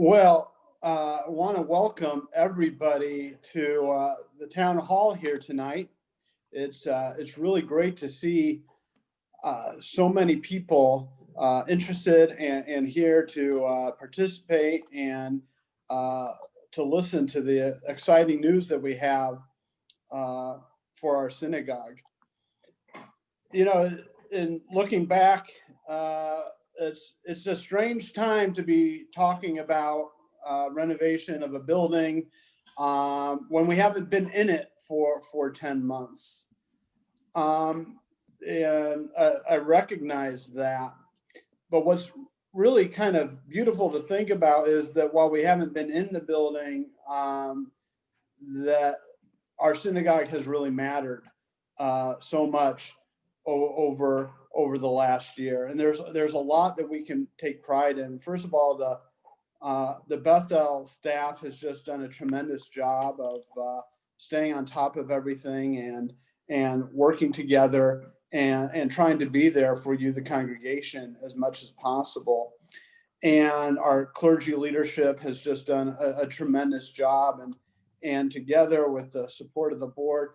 Well, I want to welcome everybody to the town hall here tonight. It's really great to see so many people interested and here to participate and uh, to listen to the exciting news that we have for our synagogue. You know, in looking back, uh, it's a strange time to be talking about renovation of a building when we haven't been in it for 10 months. Um, and I recognize that. But what's really kind of beautiful to think about is that while we haven't been in the building, that our synagogue has really mattered so much over the last year. And there's a lot that we can take pride in. First of all, the Bethel staff has just done a tremendous job of staying on top of everything and working together and trying to be there for you, the congregation, as much as possible. And our clergy leadership has just done a tremendous job, and together with the support of the board,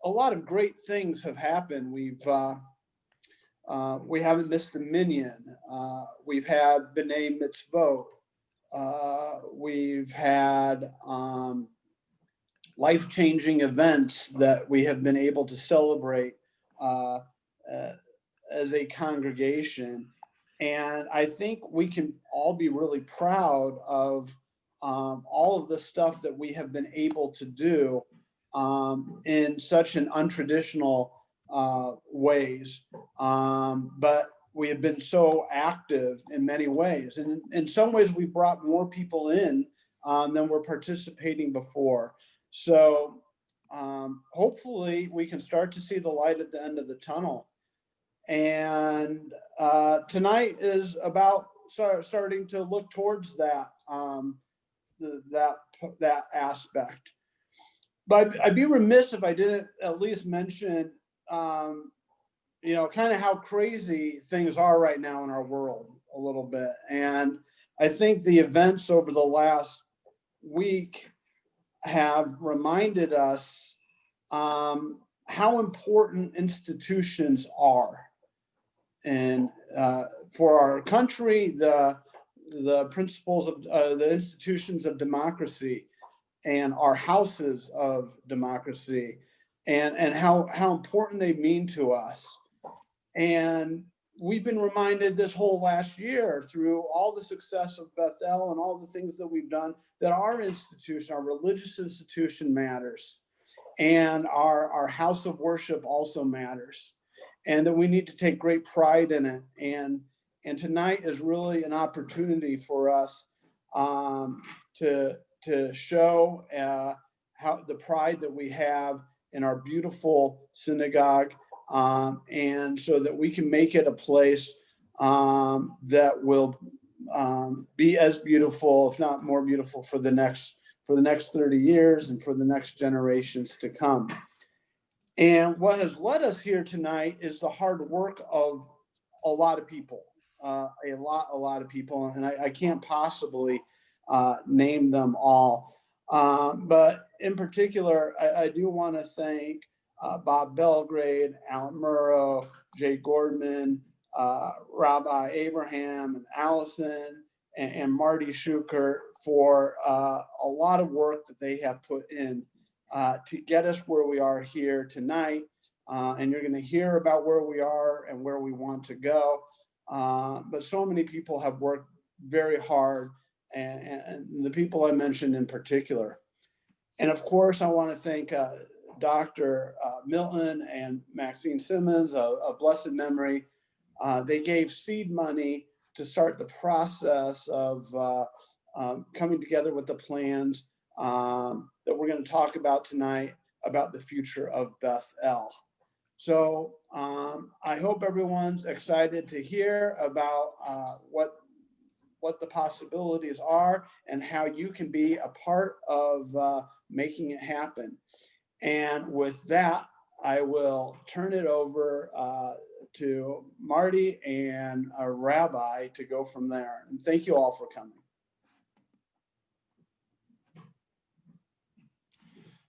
a lot of great things have happened. We haven't missed a minyan. We've had B'nai Mitzvot. We've had life-changing events that we have been able to celebrate as a congregation. And I think we can all be really proud of all of the stuff that we have been able to do in such an untraditional ways. But we have been so active in many ways. And in some ways, we brought more people in than were participating before. So hopefully we can start to see the light at the end of the tunnel. And tonight is about starting to look towards that that aspect. But I'd be remiss if I didn't at least mention, kind of how crazy things are right now in our world a little bit. And I think the events over the last week have reminded us how important institutions are. And for our country, the principles of the institutions of democracy and our houses of democracy, and how important they mean to us. And we've been reminded this whole last year through all the success of Bethel and all the things that we've done, that our institution, our religious institution, matters, and our house of worship also matters, and that we need to take great pride in it. And tonight is really an opportunity for us to show how the pride that we have in our beautiful synagogue, and so that we can make it a place that will be as beautiful, if not more beautiful, for the next 30 years and for the next generations to come. And what has led us here tonight is the hard work of a lot of people, a lot of people, and I can't possibly name them all. But in particular, I do want to thank Bob Belgrade, Alan Murrow, Jay Gordman, Rabbi Abraham and Allison, and Marty Schuker for a lot of work that they have put in to get us where we are here tonight. And you're going to hear about where we are and where we want to go. But so many people have worked very hard, and the people I mentioned in particular. And of course, I want to thank Dr. Milton and Maxine Simmons of blessed memory. They gave seed money to start the process of coming together with the plans that we're going to talk about tonight about the future of Bethel. So I hope everyone's excited to hear about what the possibilities are and how you can be a part of making it happen. And with that, I will turn it over to Marty and a rabbi to go from there. And thank you all for coming.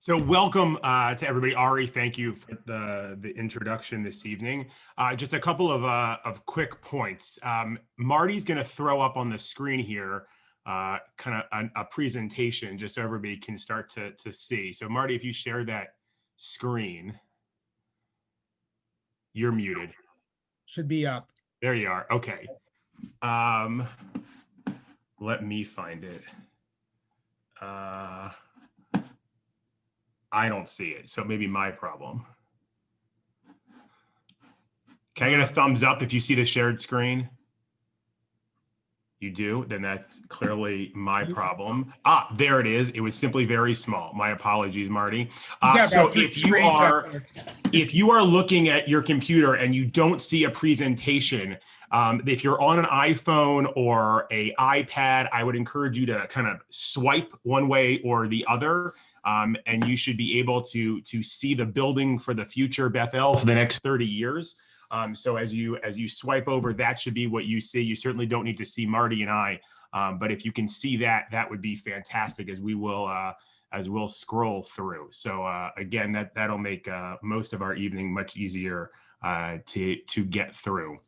So welcome to everybody. Ari, thank you for the introduction this evening. Just a couple of quick points. Marty's going to throw up on the screen here kind of a presentation just so everybody can start to see. So Marty, if you share that screen, you're muted. Should be up. There you are. Okay. Let me find it. I don't see it, so maybe my problem. Can I get a thumbs up if you see the shared screen? You do? Then that's clearly my problem. There it is. It was simply very small. My apologies, Marty. So if you are looking at your computer and you don't see a presentation, if you're on an iPhone or an iPad, I would encourage you to kind of swipe one way or the other. And you should be able to see the building for the future Bethel for the next 30 years. So as you swipe over, that should be what you see. You certainly don't need to see Marty and I, but if you can see that, that would be fantastic as we'll scroll through. So again, that'll make most of our evening much easier to get through.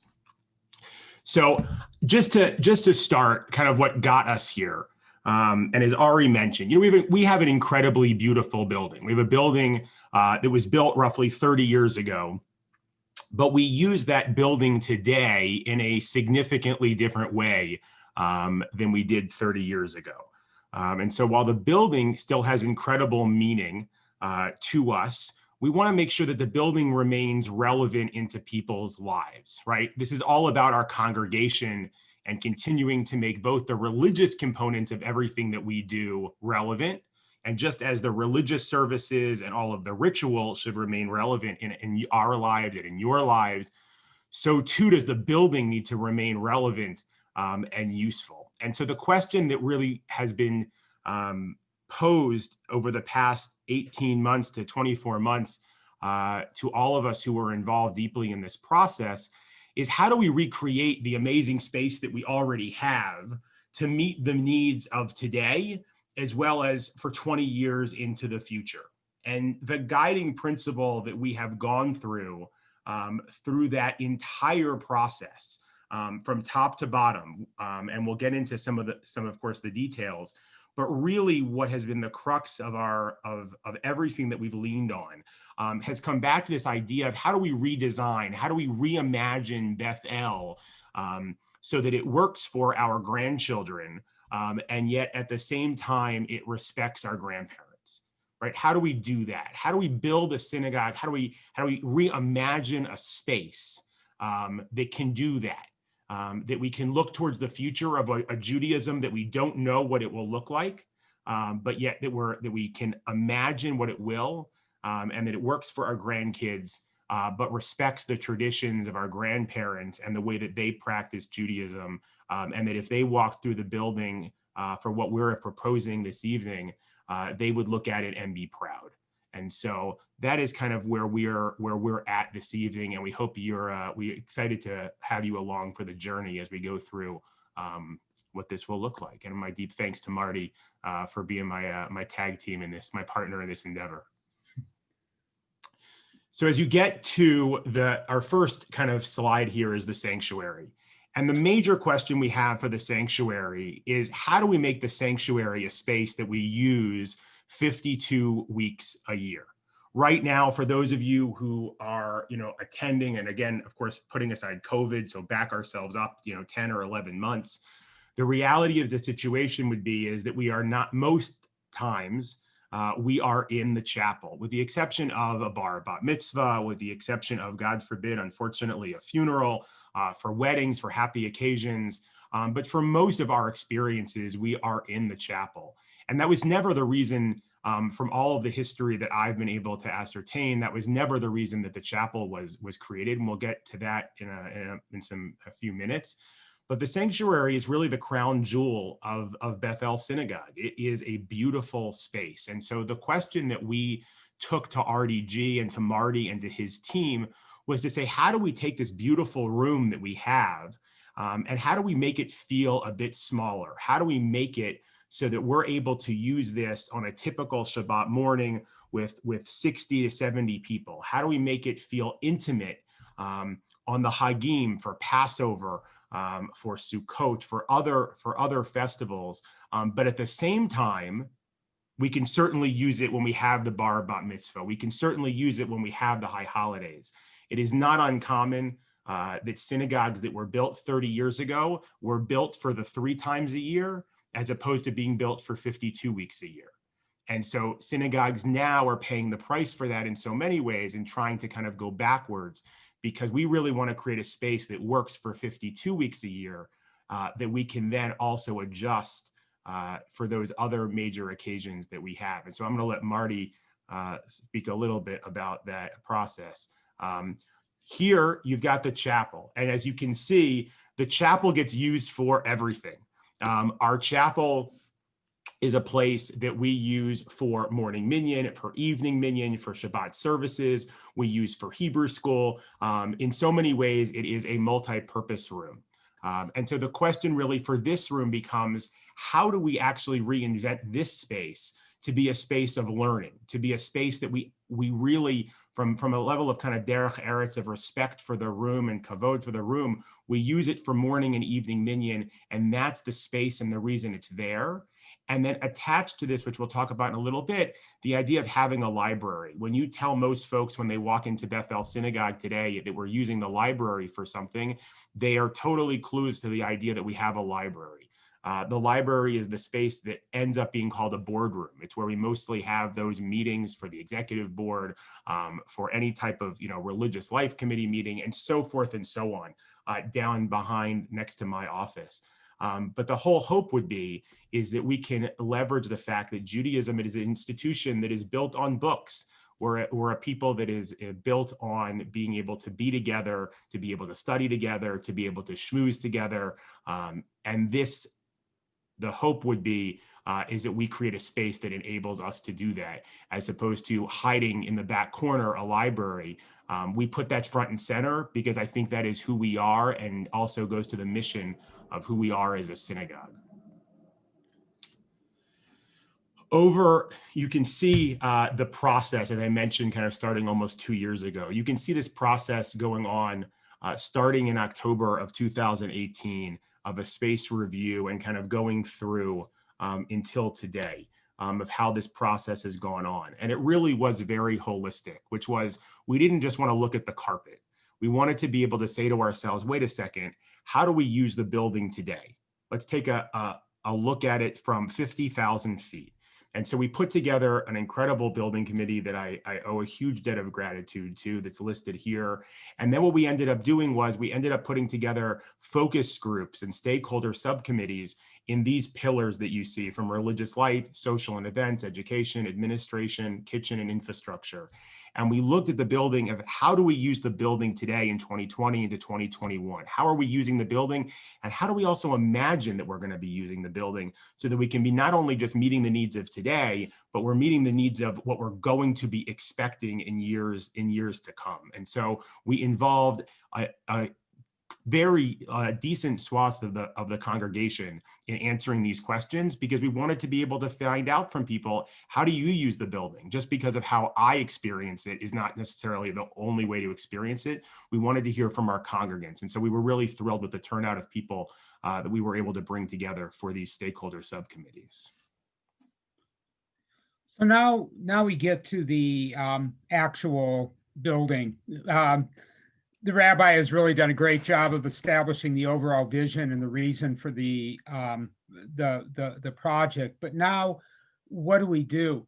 So just to start, kind of what got us here. And as Ari mentioned, we have an incredibly beautiful building. We have a building that was built roughly 30 years ago, but we use that building today in a significantly different way than we did 30 years ago. And so while the building still has incredible meaning to us, we want to make sure that the building remains relevant into people's lives, right? This is all about our congregation and continuing to make both the religious component of everything that we do relevant. And just as the religious services and all of the ritual should remain relevant in our lives and in your lives, so too does the building need to remain relevant and useful. And so the question that really has been posed over the past 18 months to 24 months to all of us who were involved deeply in this process is, how do we recreate the amazing space that we already have to meet the needs of today, as well as for 20 years into the future? And the guiding principle that we have gone through that entire process, from top to bottom, and we'll get into some of course the details, but really what has been the crux of everything that we've leaned on has come back to this idea of, how do we redesign, how do we reimagine Bethel so that it works for our grandchildren, and yet at the same time it respects our grandparents, right? How do we do that? How do we build a synagogue? How do we reimagine a space that can do that? That we can look towards the future of a Judaism that we don't know what it will look like, but yet that we can imagine what it will, and that it works for our grandkids, but respects the traditions of our grandparents and the way that they practice Judaism, and that if they walk through the building for what we're proposing this evening, they would look at it and be proud. And so that is kind of where we're at this evening, and we hope we're excited to have you along for the journey as we go through what this will look like. And my deep thanks to Marty for being my tag team in this, my partner in this endeavor. So as you get to our first kind of slide here is the sanctuary. And the major question we have for the sanctuary is, how do we make the sanctuary a space that we use 52 weeks a year? Right now, for those of you who are, attending, and again, of course, putting aside COVID, so back ourselves up, 10 or 11 months, the reality of the situation is that we are not, most times, we are in the chapel, with the exception of a bar bat mitzvah, with the exception of, God forbid, unfortunately, a funeral, for weddings, for happy occasions. But for most of our experiences, we are in the chapel. And that was never the reason, from all of the history that I've been able to ascertain, that was never the reason that the chapel was created. And we'll get to that in a few minutes. But the sanctuary is really the crown jewel of Bethel Synagogue. It is a beautiful space. And so the question that we took to RDG and to Marty and to his team was to say, how do we take this beautiful room that we have, and how do we make it feel a bit smaller? How do we make it so that we're able to use this on a typical Shabbat morning with 60 to 70 people? How do we make it feel intimate on the Hagim, for Passover, for Sukkot, for other festivals? But at the same time, we can certainly use it when we have the bar bat mitzvah. We can certainly use it when we have the high holidays. It is not uncommon that synagogues that were built 30 years ago were built for the 3 times a year, as opposed to being built for 52 weeks a year. And so synagogues now are paying the price for that in so many ways, and trying to kind of go backwards, because we really want to create a space that works for 52 weeks a year, that we can then also adjust for those other major occasions that we have. And so I'm going to let Marty speak a little bit about that process. Here you've got the chapel. And as you can see, the chapel gets used for everything. Our chapel is a place that we use for morning minyan, for evening minyan, for Shabbat services. We use for Hebrew school. In so many ways, it is a multi-purpose room. And so the question really for this room becomes, how do we actually reinvent this space to be a space of learning, to be a space that we really, from a level of kind of derech eretz, of respect for the room and kavod for the room, we use it for morning and evening minyan, and that's the space and the reason it's there. And then attached to this, which we'll talk about in a little bit, the idea of having a library. When you tell most folks when they walk into Bethel Synagogue today that we're using the library for something, they are totally clueless to the idea that we have a library. The library is the space that ends up being called a boardroom. It's where we mostly have those meetings for the executive board, for any type of religious life committee meeting, and so forth and so on, down behind next to my office. But the whole hope would be is that we can leverage the fact that Judaism is an institution that is built on books. We're a people that is built on being able to be together, to be able to study together, to be able to schmooze together. And this, the hope would be, is that we create a space that enables us to do that, as opposed to hiding in the back corner a library. We put that front and center because I think that is who we are, and also goes to the mission of who we are as a synagogue. You can see the process, as I mentioned, kind of starting almost 2 years ago. You can see this process going on starting in October of 2018, of a space review, and kind of going through until today, of how this process has gone on. And it really was very holistic, which was, we didn't just want to look at the carpet. We wanted to be able to say to ourselves, wait a second, how do we use the building today? Let's take a look at it from 50,000 feet. And so we put together an incredible building committee that I owe a huge debt of gratitude to, that's listed here. And then what we ended up doing was we ended up putting together focus groups and stakeholder subcommittees in these pillars that you see, from religious life, social and events, education, administration, kitchen, and infrastructure. And we looked at the building of how do we use the building today in 2020 into 2021? How are we using the building? And how do we also imagine that we're going to be using the building, so that we can be not only just meeting the needs of today, but we're meeting the needs of what we're going to be expecting in years to come. And so we involved a very decent swaths of the congregation in answering these questions, because we wanted to be able to find out from people, how do you use the building? Just because of how I experience it is not necessarily the only way to experience it. We wanted to hear from our congregants. And so we were really thrilled with the turnout of people that we were able to bring together for these stakeholder subcommittees. So now we get to the actual building. The rabbi has really done a great job of establishing the overall vision and the reason for the project. But now, what do we do?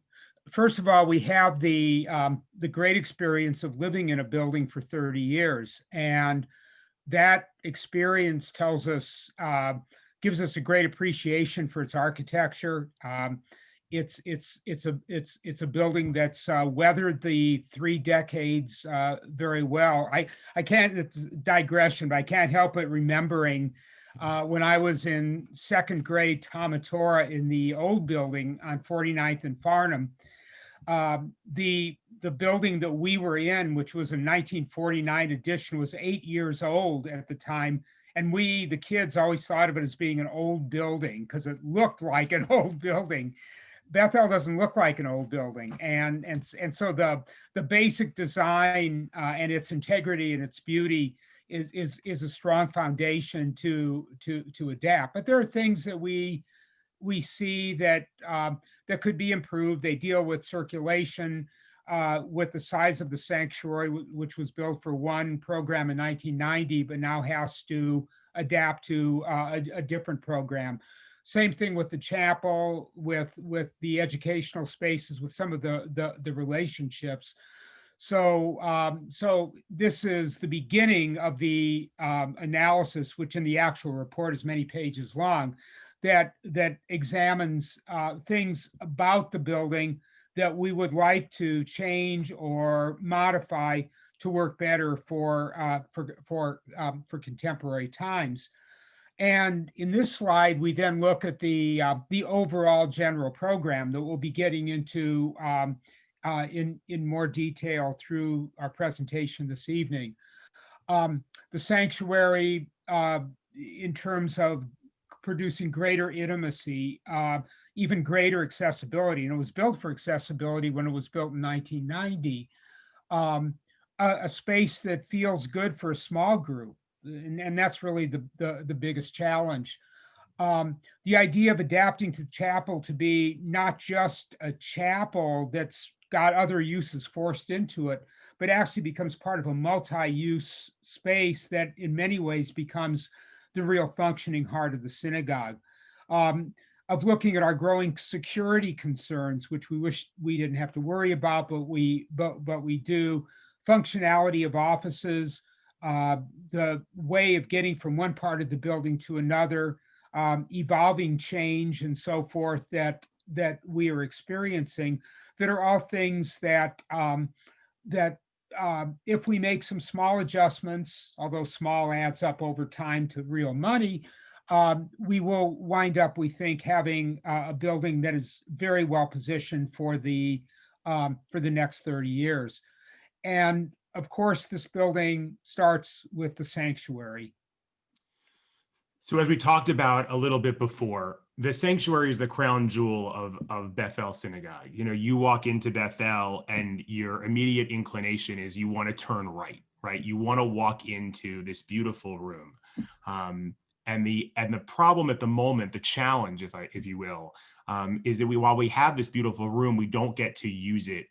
First of all, we have the great experience of living in a building for 30 years, and that experience tells us, gives us a great appreciation for its architecture. It's a building that's weathered the 3 decades very well. I can't, it's a digression, but I can't help but remembering when I was in 2nd grade Talmud Torah in the old building on 49th and Farnham. The building that we were in, which was a 1949 edition, was 8 years old at the time, and we, the kids, always thought of it as being an old building because it looked like an old building. Bethel doesn't look like an old building, and so the basic design and its integrity and its beauty is a strong foundation to adapt. But there are things that we see that that could be improved. They deal with circulation, with the size of the sanctuary, which was built for one program in 1990, but now has to adapt to a different program. Same thing with the chapel, with the educational spaces, with some of the relationships. So this is the beginning of the analysis, which in the actual report is many pages long, that examines things about the building that we would like to change or modify to work better for contemporary times. And in this slide, we then look at the overall general program that we'll be getting into in more detail through our presentation this evening. The sanctuary, in terms of producing greater intimacy, even greater accessibility, and it was built for accessibility when it was built in 1990, a space that feels good for a small group. And that's really the biggest challenge. The idea of adapting to the chapel to be not just a chapel that's got other uses forced into it, but actually becomes part of a multi-use space that in many ways becomes the real functioning heart of the synagogue. Of looking at our growing security concerns, which we wish we didn't have to worry about, but we do. Functionality of offices, the way of getting from one part of the building to another, evolving change and so forth that we are experiencing, that are all things that if we make some small adjustments, although small adds up over time to real money, we will wind up, we think, having a building that is very well positioned for the next 30 years. And of course, this building starts with the sanctuary. So as we talked about a little bit before, the sanctuary is the crown jewel of Bethel Synagogue. You know, you walk into Bethel and your immediate inclination is you want to turn right? You want to walk into this beautiful room. And the problem at the moment, the challenge, if you will, is that while we have this beautiful room, we don't get to use it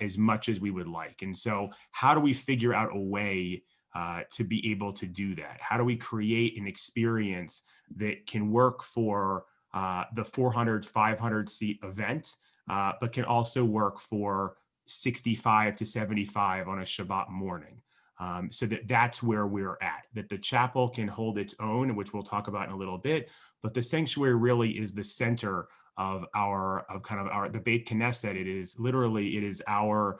as much as we would like. And so how do we figure out a way to be able to do that? How do we create an experience that can work for the 400, 500 seat event, but can also work for 65 to 75 on a Shabbat morning? So that's where we're at, that the chapel can hold its own, which we'll talk about in a little bit, but the sanctuary really is the center of the Beit Knesset. It is our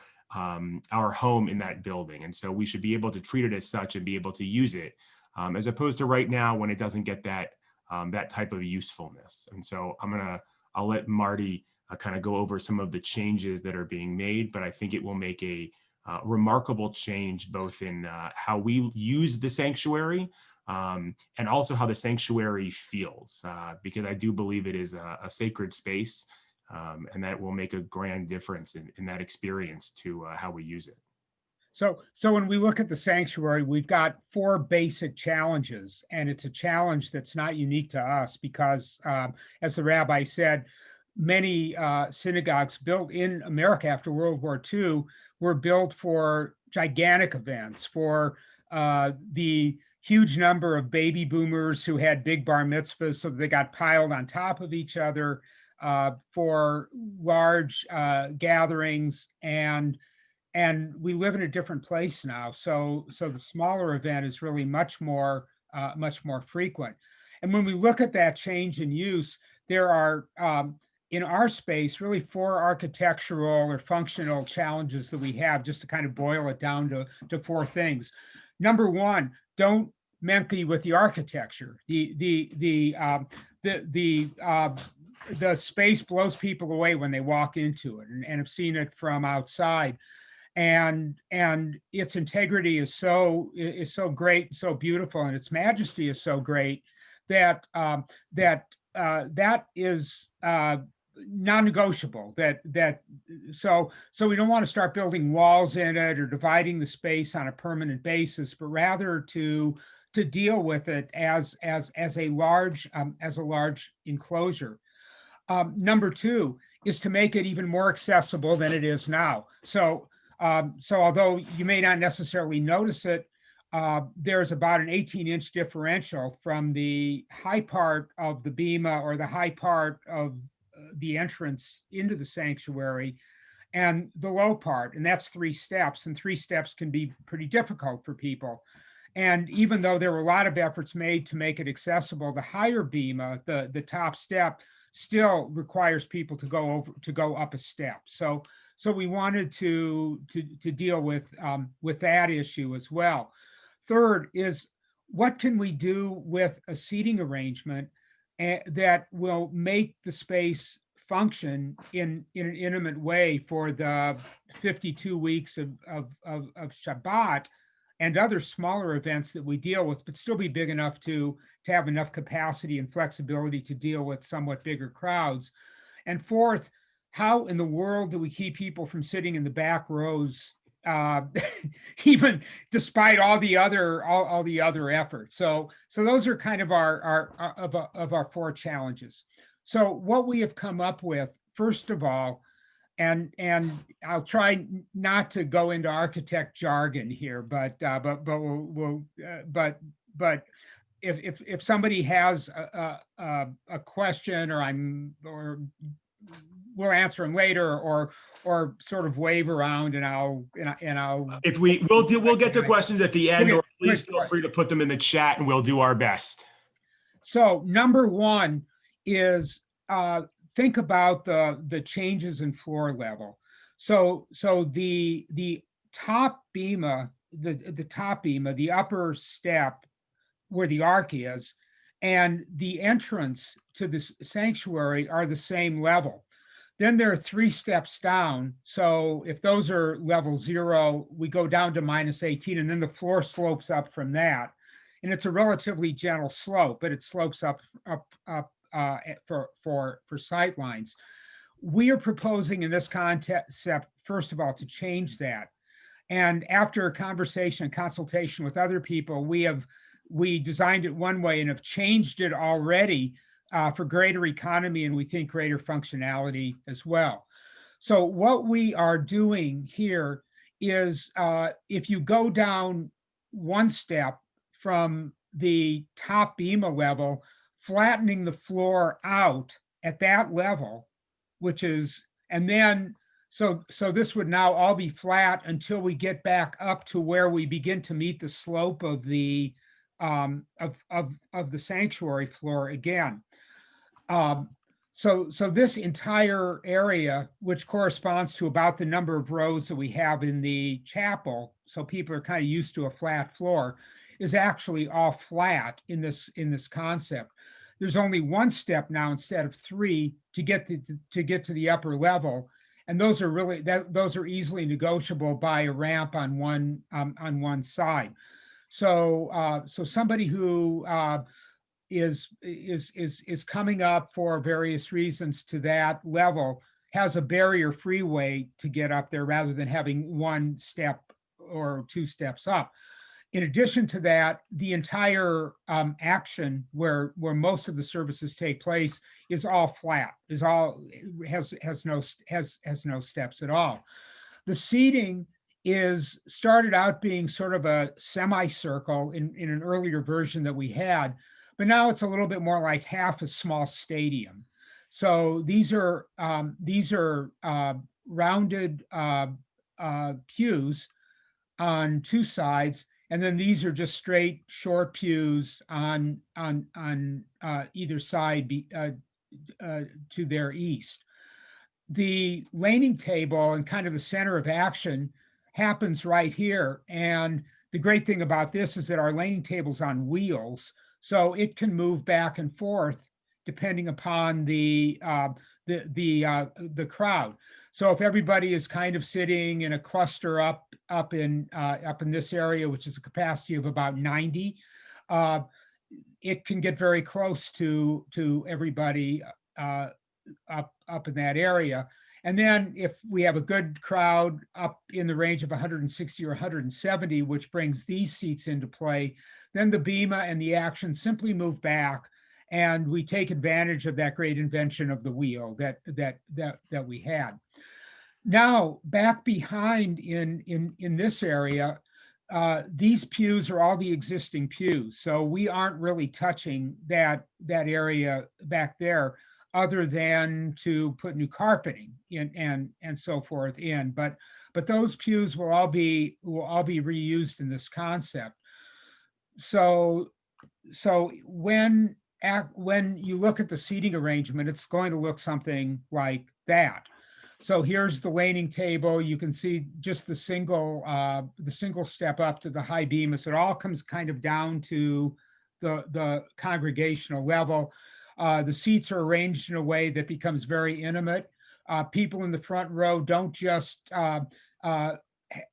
home in that building. And so we should be able to treat it as such and be able to use it, as opposed to right now when it doesn't get that type of usefulness. And so I'll let Marty kind of go over some of the changes that are being made, but I think it will make a remarkable change both in how we use the sanctuary, and also how the sanctuary feels, because I do believe it is a sacred space, and that will make a grand difference in that experience to how we use it. So when we look at the sanctuary, we've got 4 basic challenges, and it's a challenge that's not unique to us because, as the rabbi said, many synagogues built in America after World War II were built for gigantic events, for the huge number of baby boomers who had big bar mitzvahs, so they got piled on top of each other, for large gatherings, and we live in a different place now. So the smaller event is really much more frequent. And when we look at that change in use, there are in our space really 4 architectural or functional challenges that we have, just to kind of boil it down to 4 things. Number 1, don't monkey with the architecture. The space blows people away when they walk into it, and have seen it from outside. and its integrity is so great, so beautiful, and its majesty is so great that that is non-negotiable. So we don't want to start building walls in it or dividing the space on a permanent basis, but rather to deal with it as a large enclosure. Number two is to make it even more accessible than it is now. So although you may not necessarily notice it, there's about an 18-inch differential from the high part of the bima, or the high part of the entrance into the sanctuary, and the low part, and that's 3 steps, and 3 steps can be pretty difficult for people. And even though there were a lot of efforts made to make it accessible, the higher bima, the top step, still requires people to go up a step. So we wanted to deal with that issue as well. Third is, what can we do with a seating arrangement that will make the space function in an intimate way for the 52 weeks of Shabbat and other smaller events that we deal with, but still be big enough to have enough capacity and flexibility to deal with somewhat bigger crowds. And fourth, how in the world do we keep people from sitting in the back rows, even despite all the other efforts? So those are kind of our 4 challenges. So what we have come up with, first of all, and I'll try not to go into architect jargon here, but if somebody has a question, or we'll answer them later, or sort of wave around, and I'll If we'll get to questions at the end, Okay, or please good. feel free to put them in the chat and we'll do our best. So number 1 is think about the changes in floor level. So the top bima, the upper step where the ark is, and the entrance to the sanctuary are the same level. Then there are 3 steps down. So if those are level 0, we go down to -18, and then the floor slopes up from that. And it's a relatively gentle slope, but it slopes up for sight lines. We are proposing in this concept, first of all, to change that. And after a conversation and consultation with other people, we designed it one way and have changed it already for greater economy, and we think greater functionality as well. So what we are doing here is, if you go down 1 step from the top bima level, flattening the floor out at that level, which is, and then, so this would now all be flat until we get back up to where we begin to meet the slope of the sanctuary floor again. So this entire area, which corresponds to about the number of rows that we have in the chapel, so people are kind of used to a flat floor, is actually all flat in this concept. There's only 1 step now instead of 3 to get to the upper level, and those are easily negotiable by a ramp on one side. So somebody who is coming up for various reasons to that level has a barrier-free way to get up there, rather than having 1 step or 2 steps up. In addition to that, the entire action where most of the services take place is all flat, has no steps at all. The seating is started out being sort of a semicircle in an earlier version that we had, but now it's a little bit more like half a small stadium. So these are rounded pews on 2 sides, and then these are just straight short pews on either side to their east. The laning table and kind of the center of action happens right here. And the great thing about this is that our laning table's on wheels, so it can move back and forth depending upon the crowd. So if everybody is kind of sitting in a cluster up in this area, which is a capacity of about 90, it can get very close to everybody up in that area. And then if we have a good crowd up in the range of 160 or 170, which brings these seats into play, then the BEMA and the Action simply move back, and we take advantage of that great invention of the wheel that we had. Now, back behind in this area, these pews are all the existing pews. So we aren't really touching that area back there, other than to put new carpeting in and so forth in. But those pews will all be reused in this concept. So when you look at the seating arrangement, it's going to look something like that. So here's the laning table. You can see just the single step up to the high beam. So it all comes kind of down to the congregational level. The seats are arranged in a way that becomes very intimate. People in the front row don't just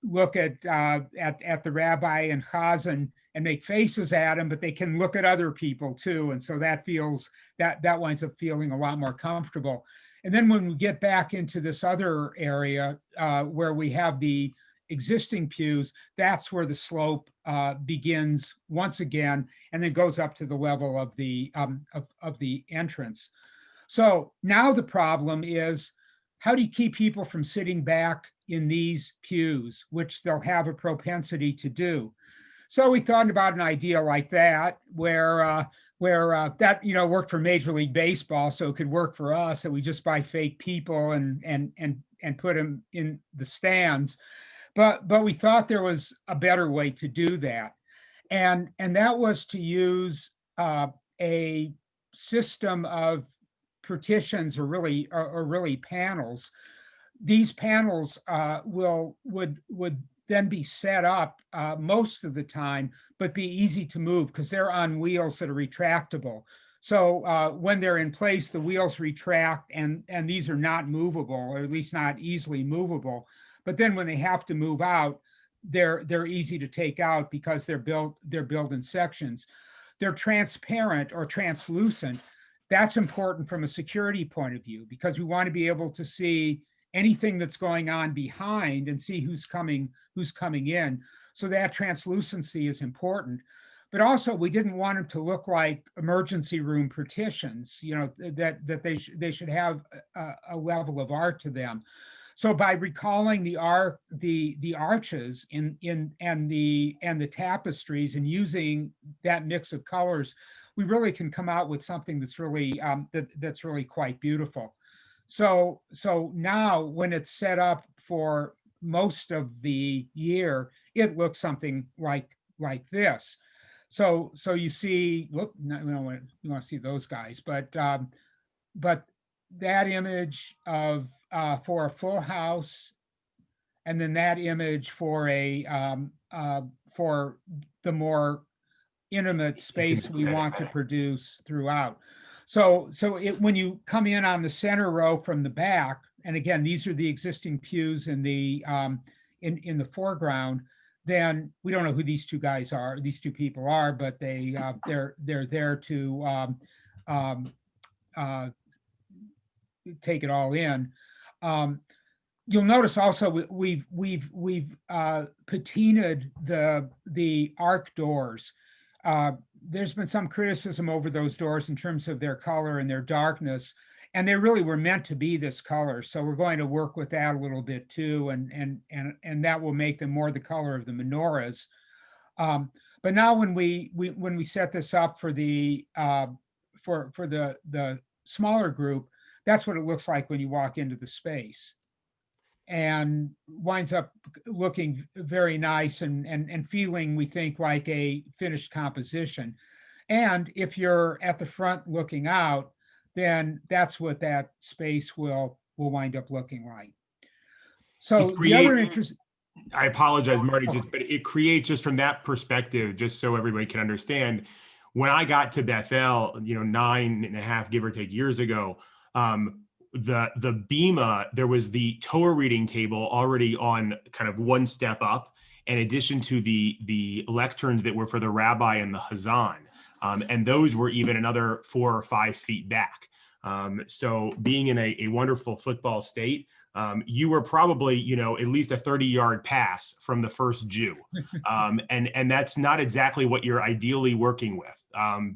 look at the rabbi and chazan and make faces at him, but they can look at other people too. And so that winds up feeling a lot more comfortable. And then when we get back into this other area where we have the existing pews, that's where the slope begins once again, and then goes up to the level of the entrance. So now the problem is, how do you keep people from sitting back in these pews, which they'll have a propensity to do? So we thought about an idea like that, where that worked for Major League Baseball, so it could work for us. And we just buy fake people and put them in the stands. But we thought there was a better way to do that, and that was to use a system of partitions, or really panels. These panels would then be set up most of the time, but be easy to move because they're on wheels that are retractable. So when they're in place, the wheels retract, and these are not movable, or at least not easily movable. But then when they have to move out, they're easy to take out because they're built in sections. They're transparent or translucent. That's important from a security point of view, because we want to be able to see anything that's going on behind and see who's coming in. So that translucency is important. But also, we didn't want them to look like emergency room partitions, that they should have a level of art to them. So by recalling the arches and the tapestries and using that mix of colors, we really can come out with something that's really that's really quite beautiful. So now when it's set up for most of the year, it looks something like this. So you see, look, you want to see those guys, but that image of for a full house, and then that image for for the more intimate space we want to produce throughout. So when you come in on the center row from the back, and again, these are the existing pews in the foreground, then we don't know who these two people are, but they're there to take it all in. You'll notice also we've patinaed the arc doors. There's been some criticism over those doors in terms of their color and their darkness, and they really were meant to be this color. So we're going to work with that a little bit too, and that will make them more the color of the menorahs. But now when we set this up for the smaller group, that's what it looks like when you walk into the space, and winds up looking very nice and feeling, we think, like a finished composition. And if you're at the front looking out, then that's what that space will wind up looking like. So the other interest. I apologize, Marty, but it creates, just from that perspective, just so everybody can understand, When I got to Bethel, 9.5, give or take, years ago, the bima, there was the Torah reading table already on kind of one step up, in addition to the lecterns that were for the rabbi and the hazan. And those were even another 4 or 5 feet back. So being in a wonderful football state, you were probably, at least a 30-yard pass from the first Jew. And that's not exactly what you're ideally working with,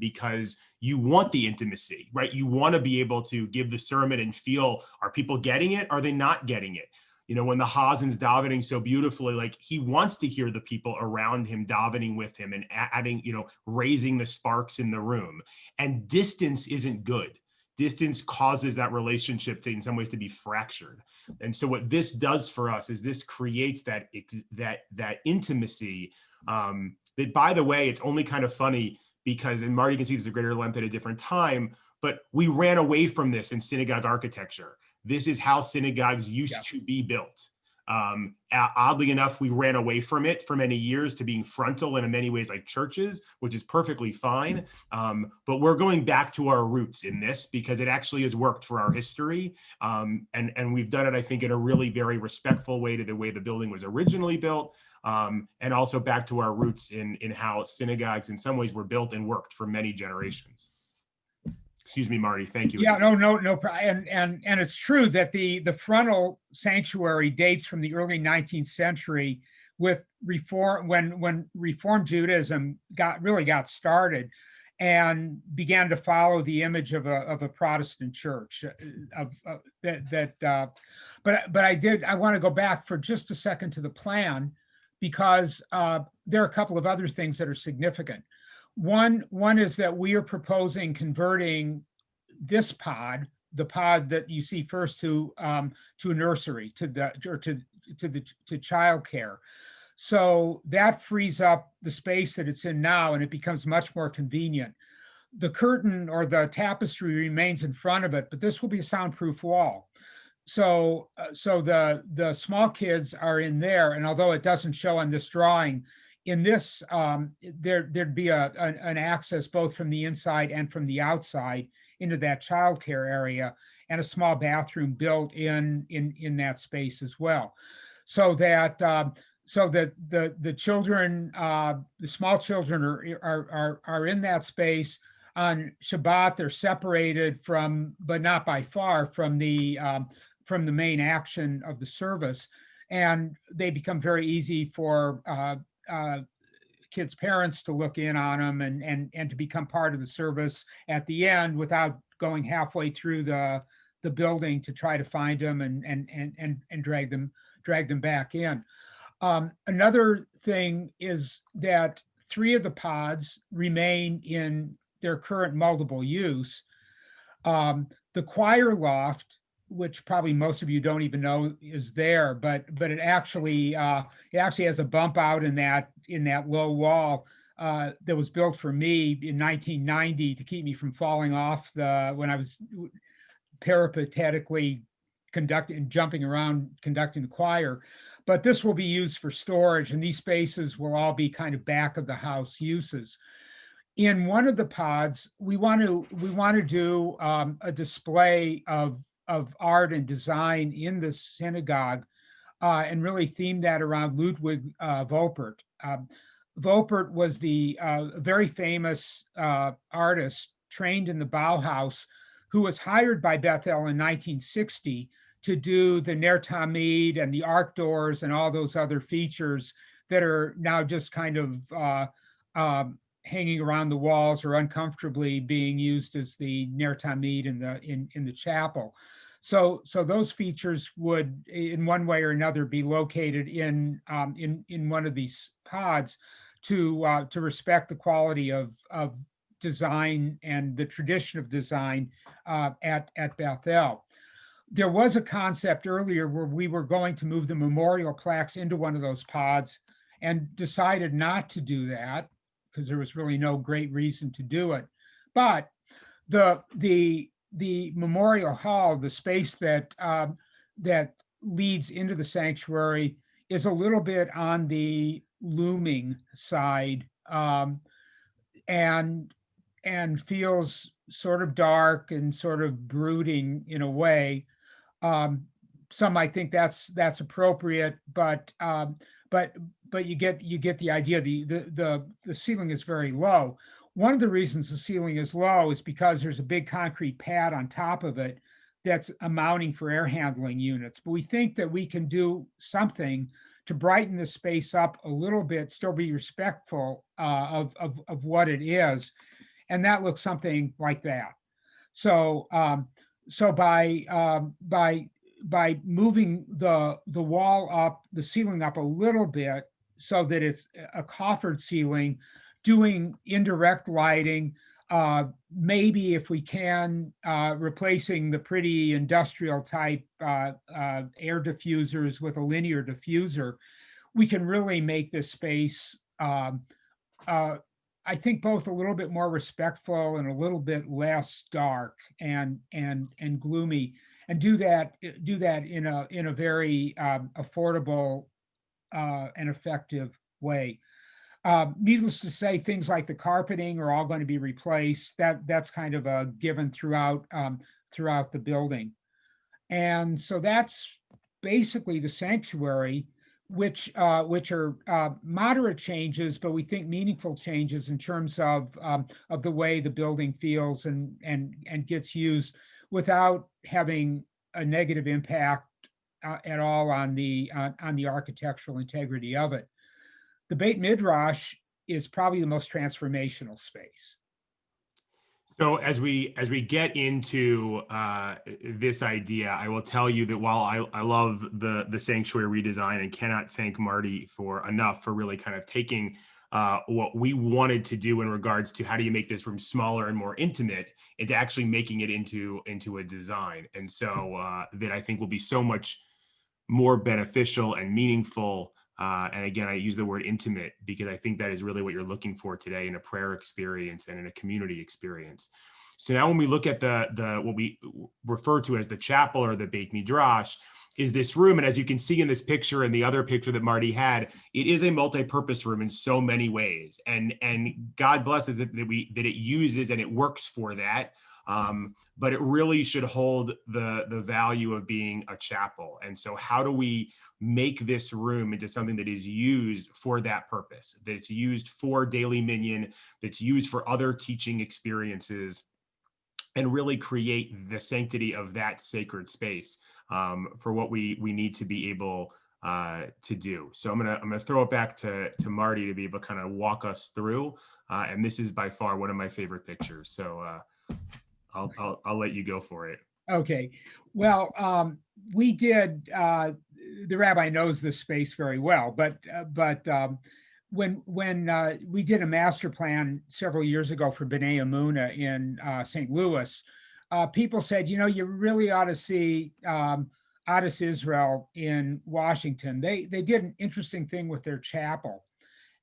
because you want the intimacy, right? You want to be able to give the sermon and feel, are people getting it? Are they not getting it? When the Hazen's davening so beautifully, like, he wants to hear the people around him davening with him and adding, raising the sparks in the room. And distance isn't good. Distance causes that relationship to, in some ways, to be fractured. And so what this does for us is this creates that intimacy, that, by the way, it's only kind of funny because, and Marty can see this at greater length at a different time, but we ran away from this in synagogue architecture. This is how synagogues used to be built. Oddly enough, we ran away from it for many years to being frontal and in many ways like churches, which is perfectly fine. But we're going back to our roots in this because it actually has worked for our history. And we've done it, I think, in a really very respectful way to the way the building was originally built. And also back to our roots in how synagogues in some ways were built and worked for many generations. Excuse me, Marty. Thank you. Yeah, no. And it's true that the frontal sanctuary dates from the early 19th century with reform, when Reform Judaism got started and began to follow the image of a Protestant church. But I want to go back for just a second to the plan, because there are a couple of other things that are significant. One is that we are proposing converting this pod, the pod that you see first, to a nursery, to childcare. So that frees up the space that it's in now, and it becomes much more convenient. The curtain or the tapestry remains in front of it, but this will be a soundproof wall. So the small kids are in there, and although it doesn't show on this drawing, in this, there'd be an access both from the inside and from the outside into that childcare area, and a small bathroom built in that space as well, so that the children, the small children are in that space. On Shabbat, they're separated from, but not by far, from the main action of the service, and they become very easy for kids' parents to look in on them and to become part of the service at the end without going halfway through the building to try to find them and drag them back in. Another thing is that 3 of the pods remain in their current multiple use. The choir loft, which probably most of you don't even know is there, but it actually has a bump out in that low wall that was built for me in 1990 to keep me from falling off when I was peripatetically jumping around conducting the choir. But this will be used for storage, and these spaces will all be kind of back of the house uses. In one of the pods, we want to do a display of art and design in the synagogue, and really theme that around Ludwig Volpert. Volpert was the very famous artist trained in the Bauhaus, who was hired by Bethel in 1960 to do the Ner Tamid and the arc doors and all those other features that are now just kind of hanging around the walls or uncomfortably being used as the Ner Tamid in the chapel. So those features would, in one way or another, be located in one of these pods to respect the quality of design and the tradition of design at Bethel. There was a concept earlier where we were going to move the memorial plaques into one of those pods, and decided not to do that because there was really no great reason to do it. But the memorial hall, the space that leads into the sanctuary, is a little bit on the looming side, and and feels sort of dark and sort of brooding in a way. Um, some might think that's appropriate, but but you get the idea. The ceiling is very low. One of the reasons the ceiling is low is because there's a big concrete pad on top of it that's amounting for air handling units. But we think that we can do something to brighten the space up a little bit, still be respectful of what it is, and that looks something like that. So so by moving the wall up, the ceiling up a little bit so that it's a coffered ceiling, doing indirect lighting, maybe if we can, replacing the pretty industrial type air diffusers with a linear diffuser, we can really make this space, uh, I think, both a little bit more respectful and a little bit less dark and gloomy, and do that in a very affordable and effective way. Needless to say, things like the carpeting are all going to be replaced. That's kind of a given throughout the building. And so that's basically the sanctuary, which are moderate changes, but we think meaningful changes in terms of the way the building feels and gets used without having a negative impact at all on the architectural integrity of it. The Beit Midrash is probably the most transformational space. So as we get into this idea, I will tell you that while I love the sanctuary redesign and cannot thank Marty for enough for really kind of taking what we wanted to do in regards to how do you make this room smaller and more intimate, into actually making it into a design, and so that I think will be so much more beneficial and meaningful. And again, I use the word intimate because I think that is really what you're looking for today in a prayer experience and in a community experience. So now when we look at the what we refer to as the chapel or the Beit Midrash, is this room. And as you can see in this picture and the other picture that Marty had, it is a multi-purpose room in so many ways. And God blesses it that it uses and it works for that. But it really should hold the value of being a chapel. And so how do we make this room into something that is used for that purpose, that it's used for daily minyan, that's used for other teaching experiences, and really create the sanctity of that sacred space for what we need to be able to do. So I'm gonna throw it back to Marty to be able to kind of walk us through. And this is by far one of my favorite pictures. So I'll let you go for it. Okay. Well, we did, the rabbi knows this space very well, but when we did a master plan several years ago for B'nai Emunah in St. Louis, people said, you really ought to see Adas Israel in Washington. They did an interesting thing with their chapel.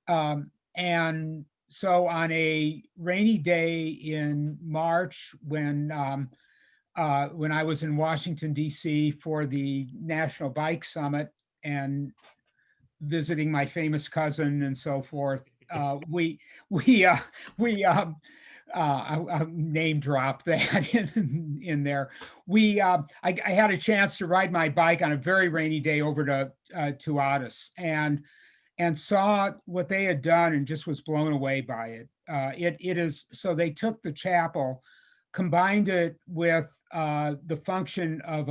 And so on a rainy day in March, when I was in Washington, D.C. for the National Bike Summit and visiting my famous cousin and so forth, I'll name drop that in there. I had a chance to ride my bike on a very rainy day over to Adas and saw what they had done and just was blown away by it. It is, so they took the chapel, combined it with the function of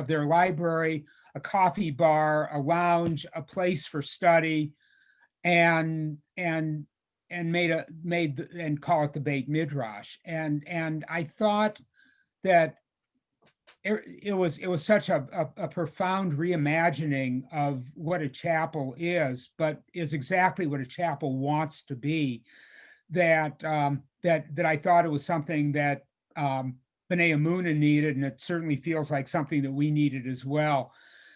their library, a coffee bar, a lounge, a place for study, and call it the Beit Midrash. And I thought that it was such a profound reimagining of what a chapel is, but is exactly what a chapel wants to be. That I thought it was something that B'nai Emunah needed, and it certainly feels like something that we needed as well.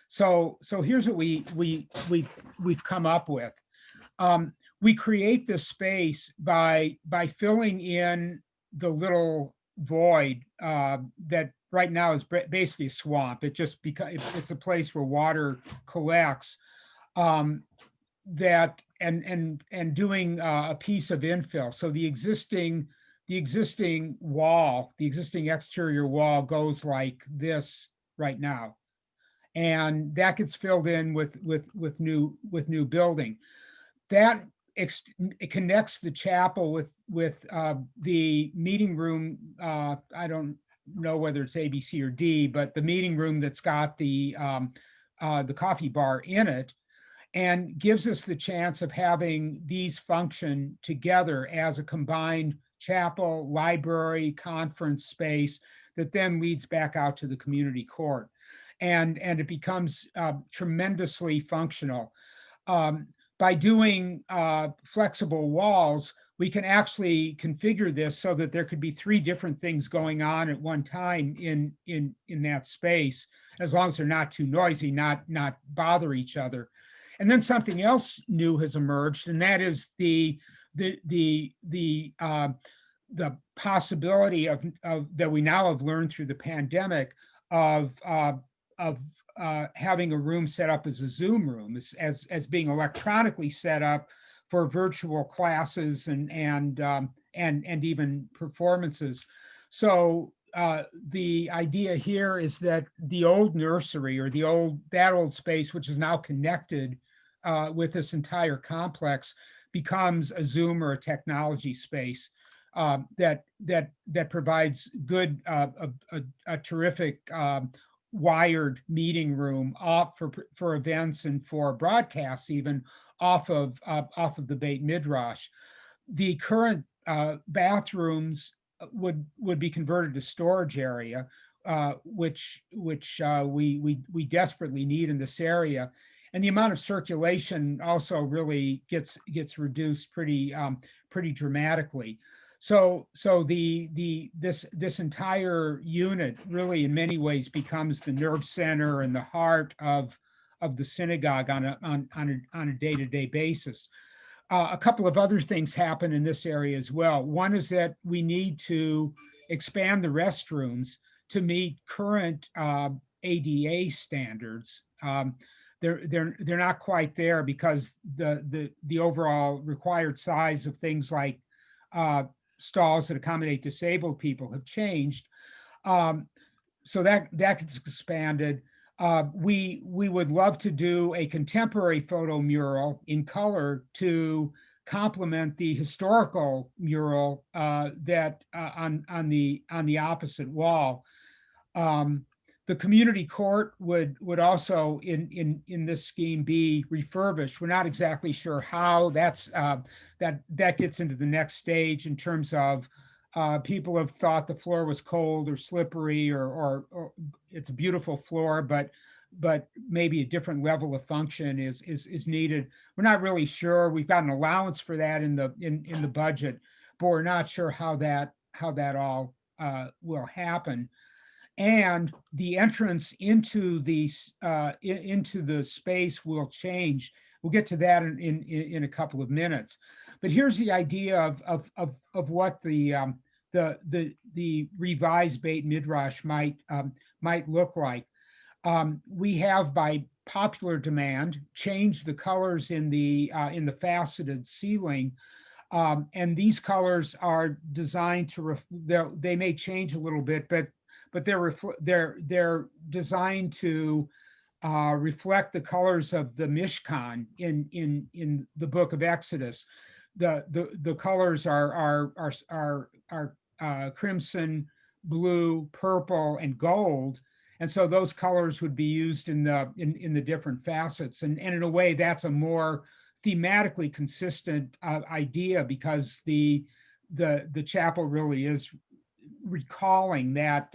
So here's what we've come up with. We create this space by filling in the little void that right now is basically a swamp. It just it's a place where water collects. That and doing a piece of infill. So the existing the existing wall, the existing exterior wall goes like this right now. And that gets filled in with new building. That it connects the chapel with the meeting room. I don't know whether it's A, B, C, or D, but the meeting room that's got the coffee bar in it, and gives us the chance of having these function together as a combined chapel, library, conference space that then leads back out to the community court. And it becomes tremendously functional. By doing flexible walls, we can actually configure this so that there could be 3 different things going on at one time in that space, as long as they're not too noisy, not bother each other. And then something else new has emerged, and that is the possibility of that we now have learned through the pandemic of having a room set up as a Zoom room, as being electronically set up for virtual classes and even performances. So the idea here is that the old nursery, or that old space, which is now connected with this entire complex, becomes a Zoom or a technology space that provides good a terrific wired meeting room for events and for broadcasts, even off of the Beit Midrash. The current bathrooms would be converted to storage area, which we desperately need in this area. And the amount of circulation also really gets reduced pretty dramatically. So this entire unit really, in many ways, becomes the nerve center and the heart of the synagogue on a day-to-day basis. A couple of other things happen in this area as well. One is that we need to expand the restrooms to meet current ADA standards. They're not quite there because the overall required size of things like stalls that accommodate disabled people have changed. So that gets expanded. We would love to do a contemporary photo mural in color to complement the historical mural that on the opposite wall. The community court would also in this scheme be refurbished. We're not exactly sure how. That gets into the next stage in terms of people have thought the floor was cold or slippery, or it's a beautiful floor, but maybe a different level of function is needed. We're not really sure. We've got an allowance for that in the budget, but we're not sure how that all will happen. And the entrance into the space will change. We'll get to that in a couple of minutes. But here's the idea of what the revised Beit Midrash might look like. We have, by popular demand, changed the colors in the faceted ceiling. And these colors are designed to they may change a little bit, but they're designed to reflect the colors of the Mishkan in the book of Exodus. The colors are crimson, blue, purple, and gold, and so those colors would be used in the different facets. And in a way, that's a more thematically consistent idea, because the chapel really is recalling that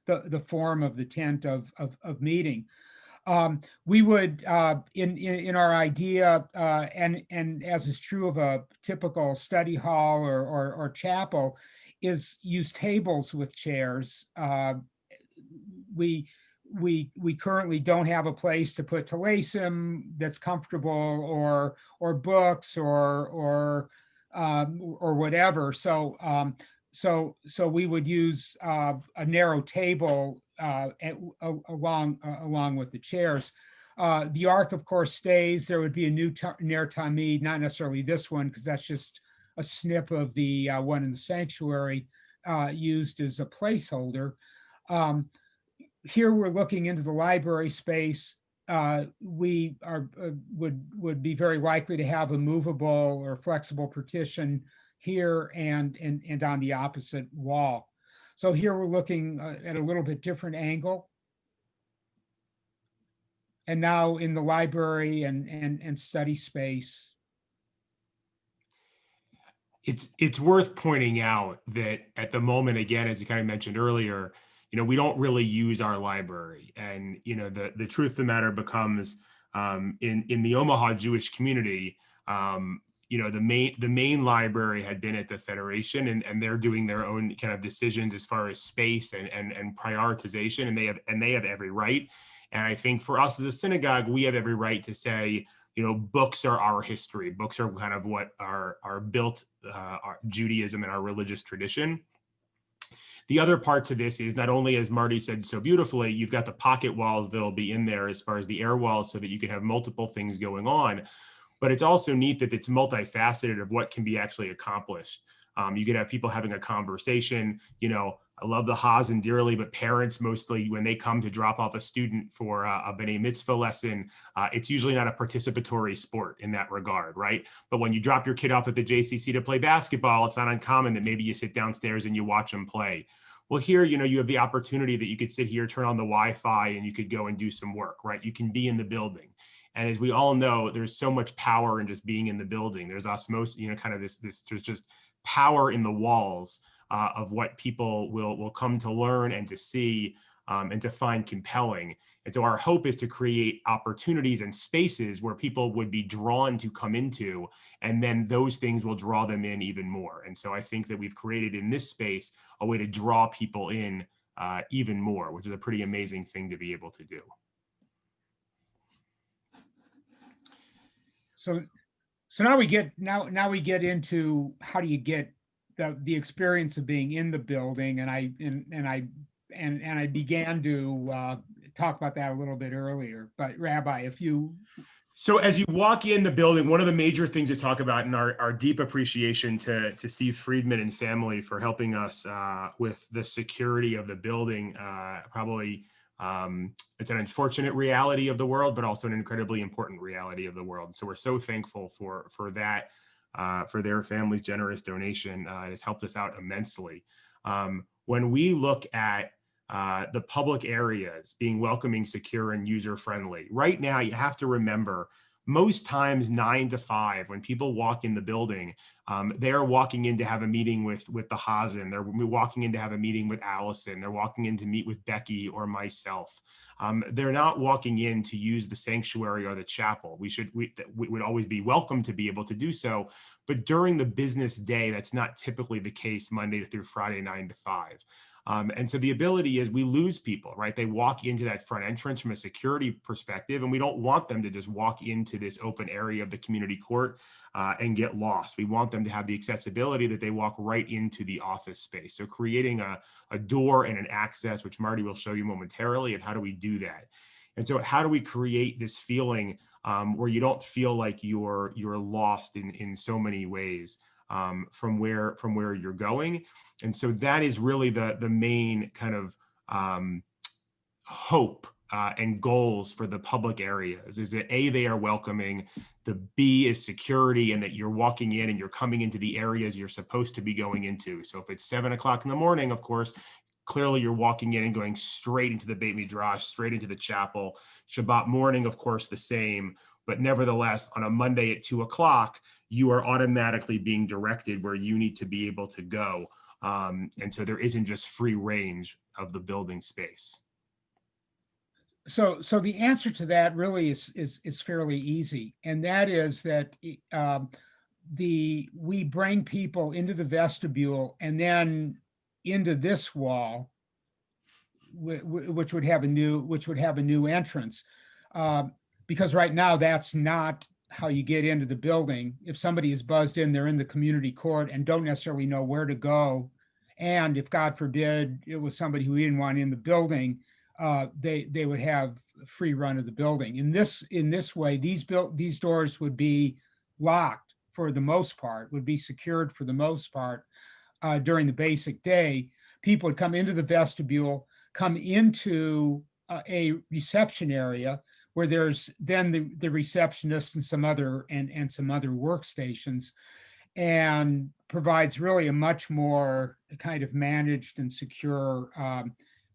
the form of the tent of meeting. We would in our idea, and as is true of a typical study hall or chapel, is use tables with chairs. We currently don't have a place to put talaisim that's comfortable, or books or whatever. So we would use a narrow table along with the chairs. The ark, of course, stays. There would be a new Ner Tamid, not necessarily this one, because that's just a snip of the one in the sanctuary used as a placeholder. Here we're looking into the library space. We are would be very likely to have a movable or flexible partition here and on the opposite wall. So here we're looking at a little bit different angle. And now in the library and study space. It's worth pointing out that at the moment, again, as you kind of mentioned earlier, we don't really use our library. And, the truth of the matter becomes in the Omaha Jewish community, the main library had been at the Federation, and they're doing their own kind of decisions as far as space and prioritization, and they have every right. And I think for us as a synagogue, we have every right to say, books are our history. Books are kind of what are built our Judaism and our religious tradition. The other part to this is not only, as Marty said so beautifully, you've got the pocket walls that'll be in there as far as the air walls so that you can have multiple things going on, but it's also neat that it's multifaceted of what can be actually accomplished. You could have people having a conversation, I love the Hazen dearly, but parents mostly, when they come to drop off a student for a B'nai Mitzvah lesson, it's usually not a participatory sport in that regard, right? But when you drop your kid off at the JCC to play basketball, it's not uncommon that maybe you sit downstairs and you watch them play. Well, here, you have the opportunity that you could sit here, turn on the Wi-Fi, and you could go and do some work, right? You can be in the building. And as we all know, there's so much power in just being in the building. There's osmosis, kind of there's just power in the walls of what people will come to learn and to see and to find compelling. And so our hope is to create opportunities and spaces where people would be drawn to come into, and then those things will draw them in even more. And so I think that we've created in this space a way to draw people in even more, which is a pretty amazing thing to be able to do. So now we get into how do you get the experience of being in the building, and I began to talk about that a little bit earlier. But Rabbi, if you So as you walk in the building, one of the major things to talk about, and our deep appreciation to Steve Friedman and family for helping us with the security of the building, probably it's an unfortunate reality of the world, but also an incredibly important reality of the world. So we're so thankful for that, for their family's generous donation. It has helped us out immensely. When we look at the public areas being welcoming, secure, and user-friendly, right now you have to remember, most times 9 to 5, when people walk in the building, they're walking in to have a meeting with the Hazen. They're walking in to have a meeting with Allison. They're walking in to meet with Becky or myself. They're not walking in to use the sanctuary or the chapel. We would always be welcome to be able to do so, but during the business day, that's not typically the case Monday through Friday, 9 to 5. And so the ability is we lose people, right? They walk into that front entrance from a security perspective, and we don't want them to just walk into this open area of the community court and get lost. We want them to have the accessibility that they walk right into the office space. So creating a door and an access, which Marty will show you momentarily, of how do we do that? And so how do we create this feeling where you don't feel like you're lost in so many ways from where you're going? And so that is really the main kind of hope and goals for the public areas, is that A, they are welcoming, the B is security, and that you're walking in and you're coming into the areas you're supposed to be going into. So if it's 7 o'clock in the morning, of course, clearly you're walking in and going straight into the Beit Midrash, straight into the chapel. Shabbat morning, of course, the same. But nevertheless, on a Monday at 2 o'clock, you are automatically being directed where you need to be able to go. And so there isn't just free range of the building space. So the answer to that really is fairly easy, and that is that we bring people into the vestibule and then into this wall, which would have a new entrance, because right now that's not how you get into the building. If somebody is buzzed in, they're in the community court and don't necessarily know where to go, and if God forbid it was somebody who we didn't want in the building, they would have free run of the building. In this way, these doors would be locked for the most part, would be secured for the most part during the basic day. People would come into the vestibule, come into a reception area where there's then the receptionist and some other workstations, and provides really a much more kind of managed and secure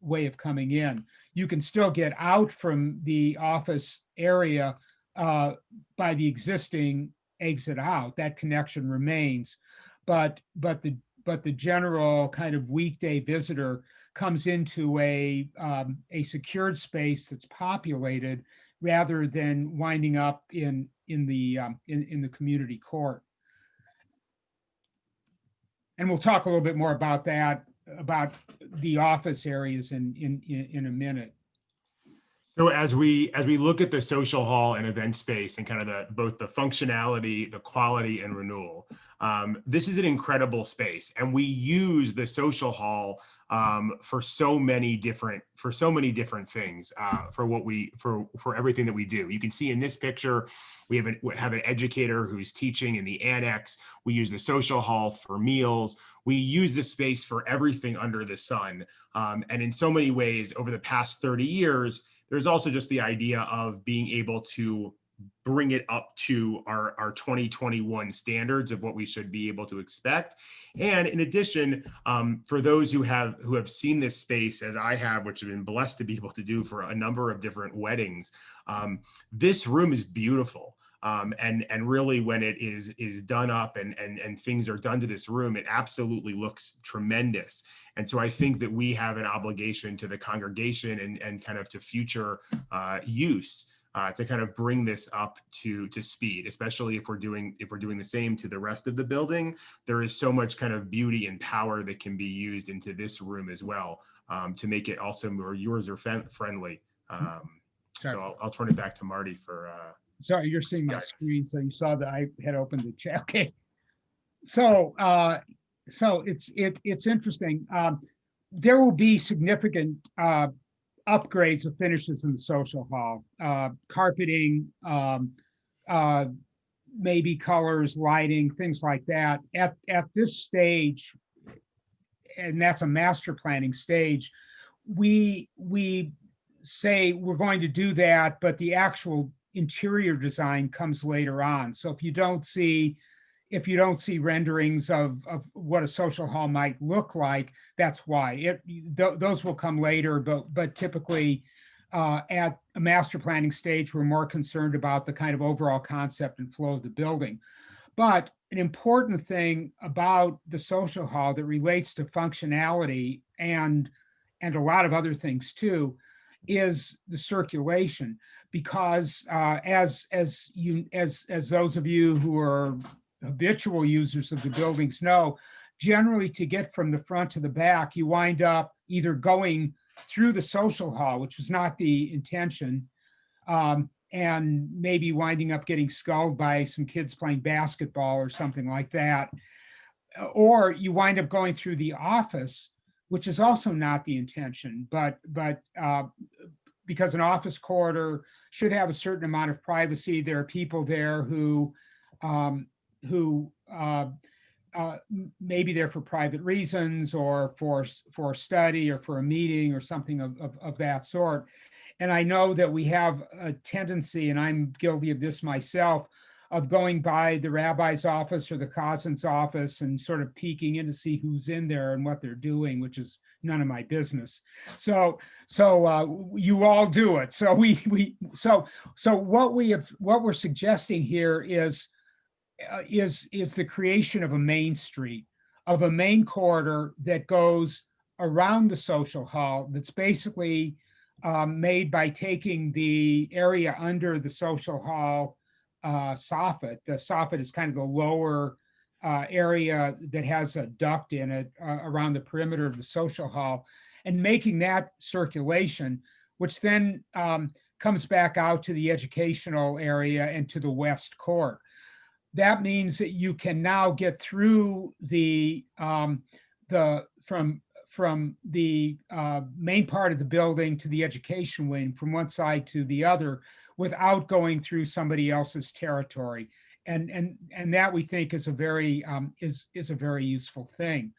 way of coming in. You can still get out from the office area by the existing exit out. That connection remains, but the general kind of weekday visitor comes into a secured space that's populated, rather than winding up in the community court. And we'll talk a little bit more about that, about the office areas in a minute. So as we look at the social hall and event space and kind of both the functionality, the quality, and renewal, this is an incredible space, and we use the social hall for so many different things, for everything that we do. You can see in this picture, we have an educator who's teaching in the annex. We use the social hall for meals. We use this space for everything under the sun. And in so many ways, over the past 30 years, there's also just the idea of being able to bring it up to our 2021 standards of what we should be able to expect. And in addition, for those who have seen this space, as I have, which I've been blessed to be able to do for a number of different weddings, this room is beautiful. And really, when it is done up and things are done to this room, it absolutely looks tremendous. And so I think that we have an obligation to the congregation and kind of to future use to kind of bring this up to speed, especially if we're doing the same to the rest of the building. There is so much kind of beauty and power that can be used into this room as well, to make it also more user friendly. So I'll turn it back to Marty for. Sorry, you're seeing my screen, so you saw that I had opened the chat. Okay, so it's interesting. There will be significant upgrades of finishes in the social hall, carpeting, maybe colors, lighting, things like that. At this stage, and that's a master planning stage, we say we're going to do that, but the actual interior design comes later on. So if you don't see renderings of what a social hall might look like, that's why. Those will come later, but typically at a master planning stage, we're more concerned about the kind of overall concept and flow of the building. But an important thing about the social hall that relates to functionality and a lot of other things too is the circulation, because as those of you who are habitual users of the buildings know, generally to get from the front to the back, you wind up either going through the social hall, which was not the intention, and maybe winding up getting sculled by some kids playing basketball or something like that, or you wind up going through the office, which is also not the intention, but because an office corridor should have a certain amount of privacy. There are people there who may be there for private reasons, or for study, or for a meeting, or something of that sort. And I know that we have a tendency, and I'm guilty of this myself, of going by the rabbi's office or the cousin's office and sort of peeking in to see who's in there and what they're doing, which is none of my business. So you all do it. So what we're suggesting here is the creation of a main street, of a main corridor that goes around the social hall, that's basically made by taking the area under the social hall soffit. The soffit is kind of the lower area that has a duct in it around the perimeter of the social hall, and making that circulation, which then comes back out to the educational area and to the west court. That means that you can now get through from the main part of the building to the education wing, from one side to the other, without going through somebody else's territory. and that we think is a very is a very useful thing.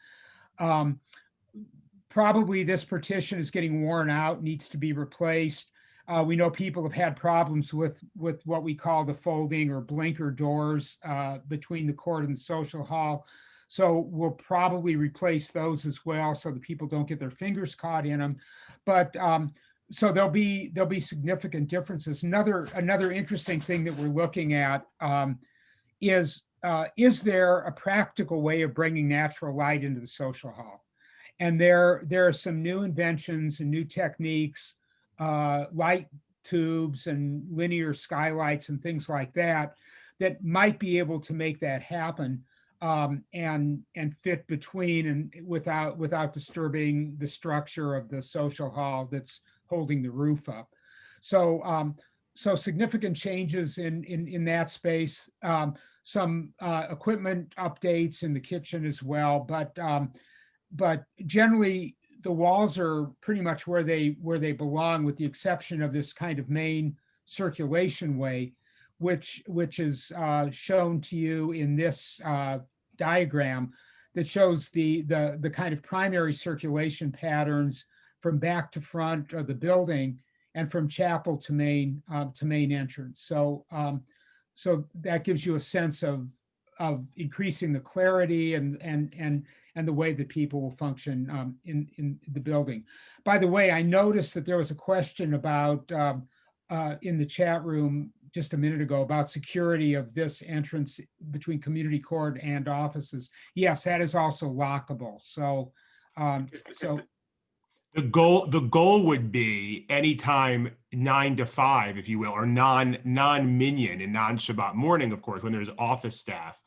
Probably this partition is getting worn out, needs to be replaced. We know people have had problems with what we call the folding or blinker doors between the court and the social hall. So we'll probably replace those as well, so that people don't get their fingers caught in them. But so there'll be significant differences. Another interesting thing that we're looking at is there a practical way of bringing natural light into the social hall? And there are some new inventions and new techniques, light tubes and linear skylights and things like that, that might be able to make that happen, and fit between and without disturbing the structure of the social hall that's holding the roof up. So so significant changes in that space, some equipment updates in the kitchen as well, but generally the walls are pretty much where they belong, with the exception of this kind of main circulation way, which is shown to you in this diagram that shows the kind of primary circulation patterns from back to front of the building and from chapel to main entrance. So so that gives you a sense of increasing the clarity and the way that people will function in the building. By the way, I noticed that there was a question about in the chat room just a minute ago about security of this entrance between community court and offices. Yes, that is also lockable. So so The goal would be anytime 9 to 5, if you will, or non-minion and non-Shabbat morning, of course, when there's office staff.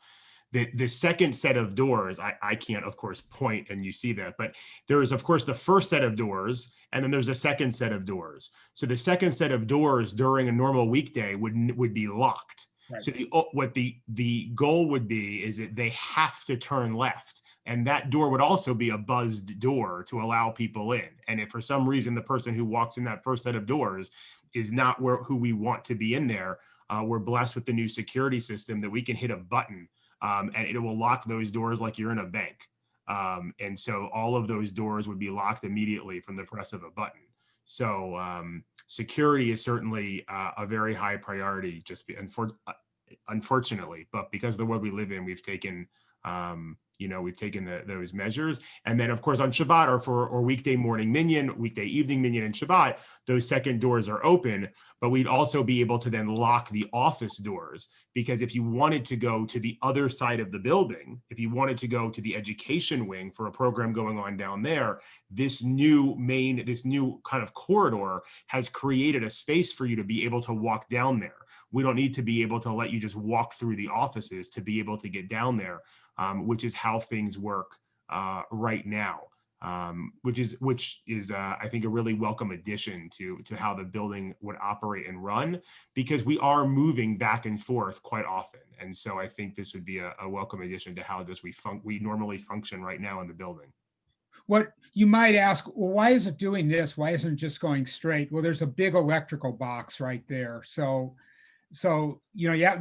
The second set of doors, I can't, of course, point and you see that, but there is, of course, the first set of doors, and then there's a second set of doors. So the second set of doors during a normal weekday would be locked. Right. So what the goal would be is that they have to turn left. And that door would also be a buzzed door to allow people in. And if for some reason the person who walks in that first set of doors is not who we want to be in there, we're blessed with the new security system that we can hit a button and it will lock those doors like you're in a bank. And so all of those doors would be locked immediately from the press of a button. So security is certainly a very high priority, unfortunately, but because of the world we live in, we've taken those measures. And then of course on Shabbat or weekday morning minyan, weekday evening minyan and Shabbat, those second doors are open, but we'd also be able to then lock the office doors, because if you wanted to go to the other side of the building, if you wanted to go to the education wing for a program going on down there, this new kind of corridor has created a space for you to be able to walk down there. We don't need to be able to let you just walk through the offices to be able to get down there. Which is how things work right now, which is I think a really welcome addition to how the building would operate and run, because we are moving back and forth quite often, and so I think this would be a welcome addition to how we normally function right now in the building. what you might ask, well, why is it doing this? Why isn't it just going straight? Well, there's a big electrical box right there, so there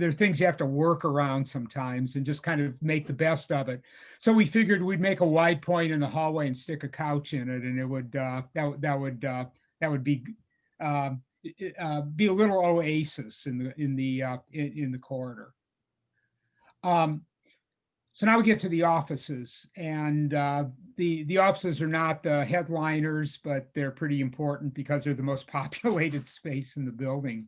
are things you have to work around sometimes and just kind of make the best of it. So we figured we'd make a wide point in the hallway and stick a couch in it, and it would that would be a little oasis in the corridor. So now we get to the offices, and the offices are not the headliners, but they're pretty important because they're the most populated space in the building.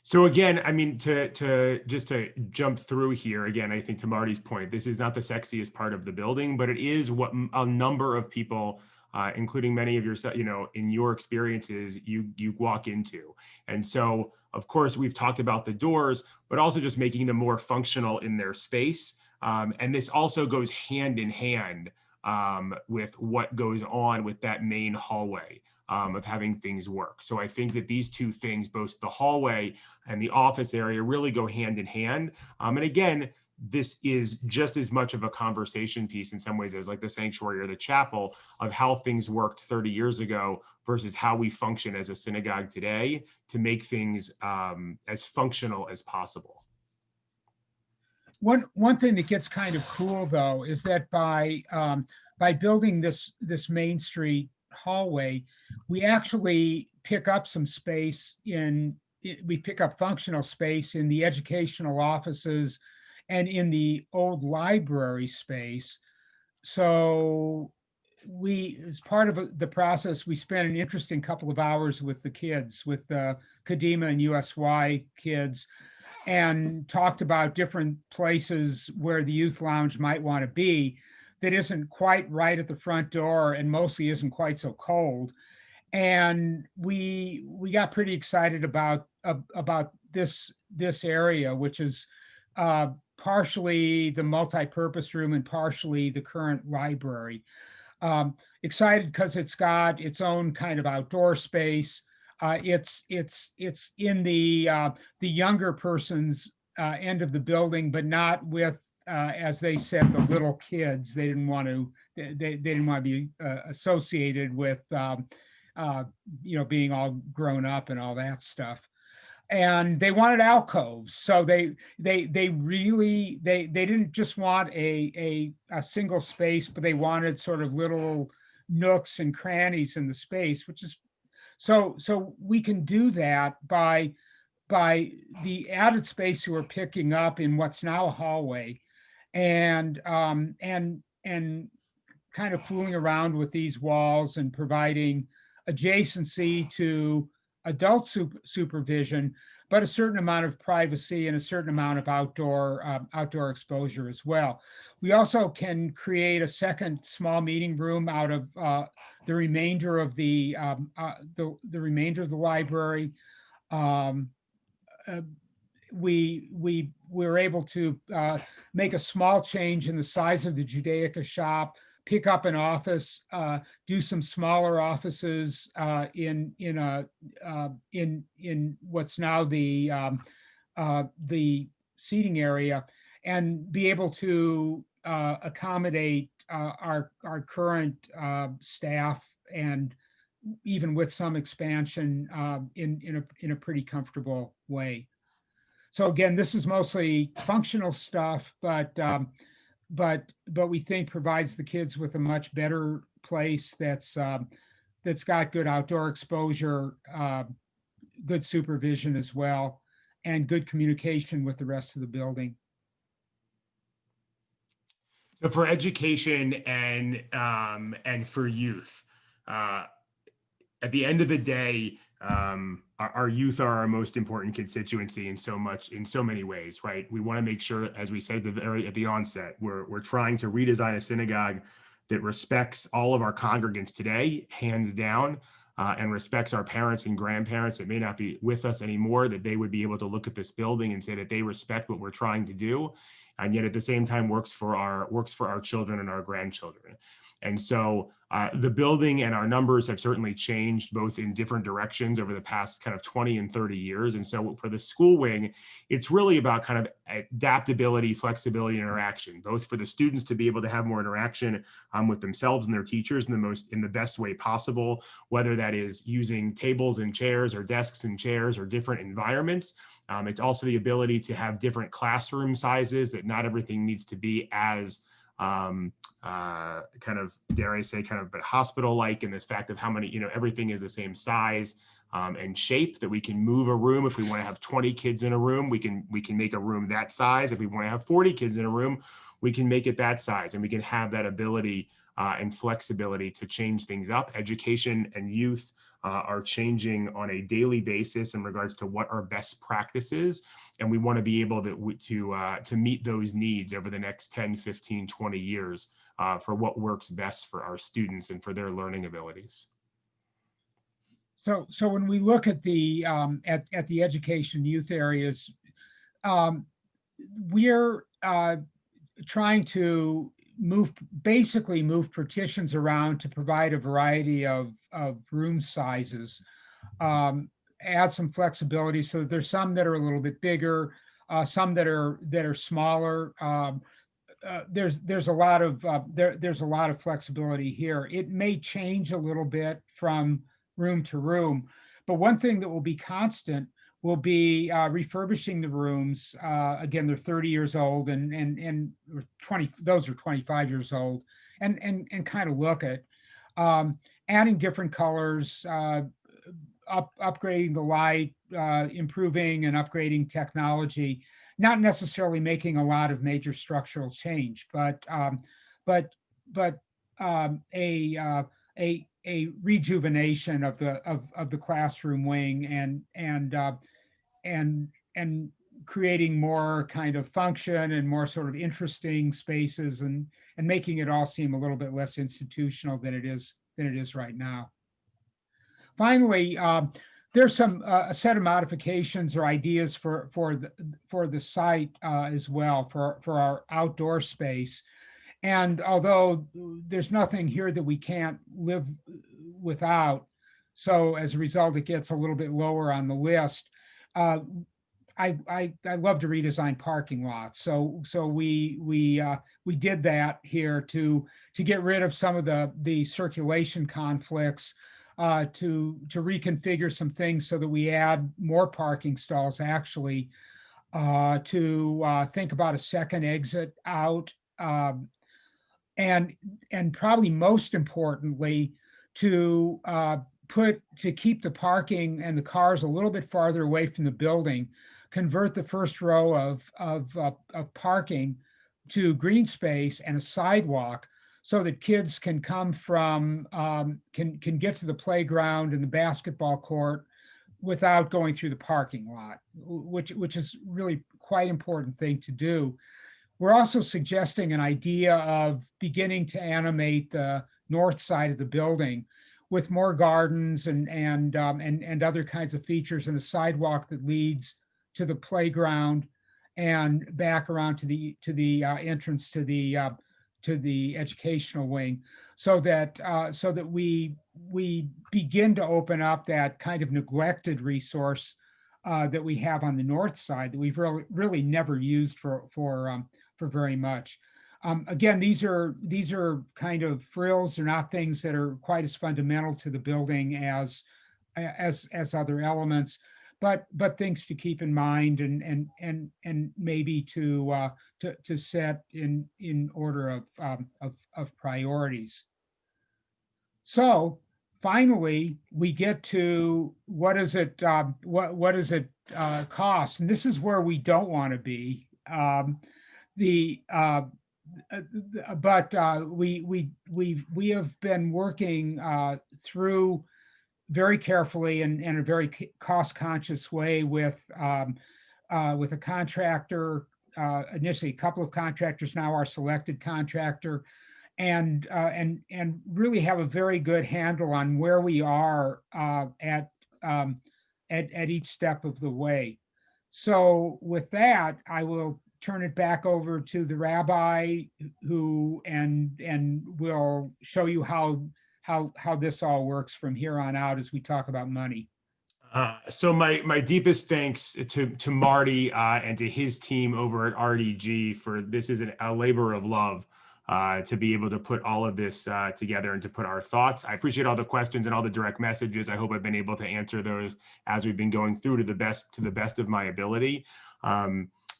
So again, I mean, to jump through here again, I think to Marty's point, this is not the sexiest part of the building, but it is what a number of people, including many of yourself, in your experiences, you walk into. And so, of course, we've talked about the doors, but also just making them more functional in their space. And this also goes hand in hand with what goes on with that main hallway. Of having things work. So I think that these two things, both the hallway and the office area, really go hand in hand. And again, this is just as much of a conversation piece in some ways as like the sanctuary or the chapel, of how things worked 30 years ago versus how we function as a synagogue today to make things as functional as possible. One thing that gets kind of cool though is that by building this Main Street hallway, we actually pick up some space we pick up functional space in the educational offices and in the old library space. So as part of the process, we spent an interesting couple of hours with the kids, with the Kadima and USY kids, and talked about different places where the youth lounge might want to be that isn't quite right at the front door and mostly isn't quite so cold. And we got pretty excited about this area, which is partially the multi-purpose room and partially the current library. Excited because it's got its own kind of outdoor space. It's in the younger person's end of the building, but not with, as they said, the little kids. They didn't want to be associated with being all grown up and all that stuff. And they wanted alcoves, so they didn't just want a single space, but they wanted sort of little nooks and crannies in the space, which is so we can do that by the added space we're picking up in what's now a hallway, and kind of fooling around with these walls and providing adjacency to adult supervision, but a certain amount of privacy and a certain amount of outdoor exposure as well. We also can create a second small meeting room out of the remainder of the remainder of the library. We were able to make a small change in the size of the Judaica shop, pick up an office, do some smaller offices in what's now the seating area, and be able to accommodate our current staff, and even with some expansion in a pretty comfortable way. So again, this is mostly functional stuff, but we think provides the kids with a much better place that's got good outdoor exposure, good supervision as well, and good communication with the rest of the building. So for education and for youth, at the end of the day, our youth are our most important constituency in so many ways, right? We want to make sure, as we said at the onset, we're trying to redesign a synagogue that respects all of our congregants today, hands down, and respects our parents and grandparents that may not be with us anymore, that they would be able to look at this building and say that they respect what we're trying to do, and yet at the same time works for our children and our grandchildren. And so the building and our numbers have certainly changed both in different directions over the past kind of 20 and 30 years. And so for the school wing, it's really about kind of adaptability, flexibility, and interaction, both for the students to be able to have more interaction with themselves and their teachers in the best way possible, whether that is using tables and chairs or desks and chairs or different environments. It's also the ability to have different classroom sizes, that not everything needs to be as kind of, dare I say, kind of, but hospital-like, in this fact of how many, everything is the same size and shape, that we can move a room. If we want to have 20 kids in a room, we can make a room that size. If we want to have 40 kids in a room, we can make it that size, and we can have that ability and flexibility to change things up. Education and youth are changing on a daily basis in regards to what our best practice is. And we want to be able to meet those needs over the next 10, 15, 20 years for what works best for our students and for their learning abilities. So when we look at the education youth areas, we're trying to basically move partitions around to provide a variety of room sizes, add some flexibility. So there's some that are a little bit bigger, some that are smaller. There's a lot of flexibility here. It may change a little bit from room to room, but one thing that will be constant will be refurbishing the rooms. Again, they're 30 years old or 20, those are 25 years old, and kind of look at adding different colors, upgrading the light, improving and upgrading technology, not necessarily making a lot of major structural change, but but a rejuvenation of the classroom wing and creating more kind of function and more sort of interesting spaces and making it all seem a little bit less institutional than it is right now. Finally, there's some a set of modifications or ideas for the site as well for our outdoor space. And although there's nothing here that we can't live without, so as a result, it gets a little bit lower on the list. I love to redesign parking lots, so we did that here to get rid of some of the circulation conflicts, to reconfigure some things so that we add more parking stalls actually, to think about a second exit out, and probably most importantly to keep the parking and the cars a little bit farther away from the building, convert the first row of parking to green space and a sidewalk so that kids can come from can get to the playground and the basketball court without going through the parking lot, which is really quite important thing to do. We're also suggesting an idea of beginning to animate the north side of the building with more gardens and other kinds of features, and a sidewalk that leads to the playground and back around to the entrance to the educational wing, so that we begin to open up that kind of neglected resource that we have on the north side that we've really never used for very much. Again, these are kind of frills. They're not things that are quite as fundamental to the building as other elements, but things to keep in mind and maybe to set in order of priorities. So finally, we get to what does it cost, and this is where we don't want to be. But we have been working through very carefully and in a very cost-conscious way with a contractor, initially a couple of contractors, now our selected contractor, and really have a very good handle on where we are at each step of the way. So with that, I will turn it back over to the rabbi who and will show you how this all works from here on out as we talk about money. So my deepest thanks to Marty and to his team over at RDG for this is a labor of love to be able to put all of this together and to put our thoughts. I appreciate all the questions and all the direct messages. I hope I've been able to answer those as we've been going through to the best of my ability.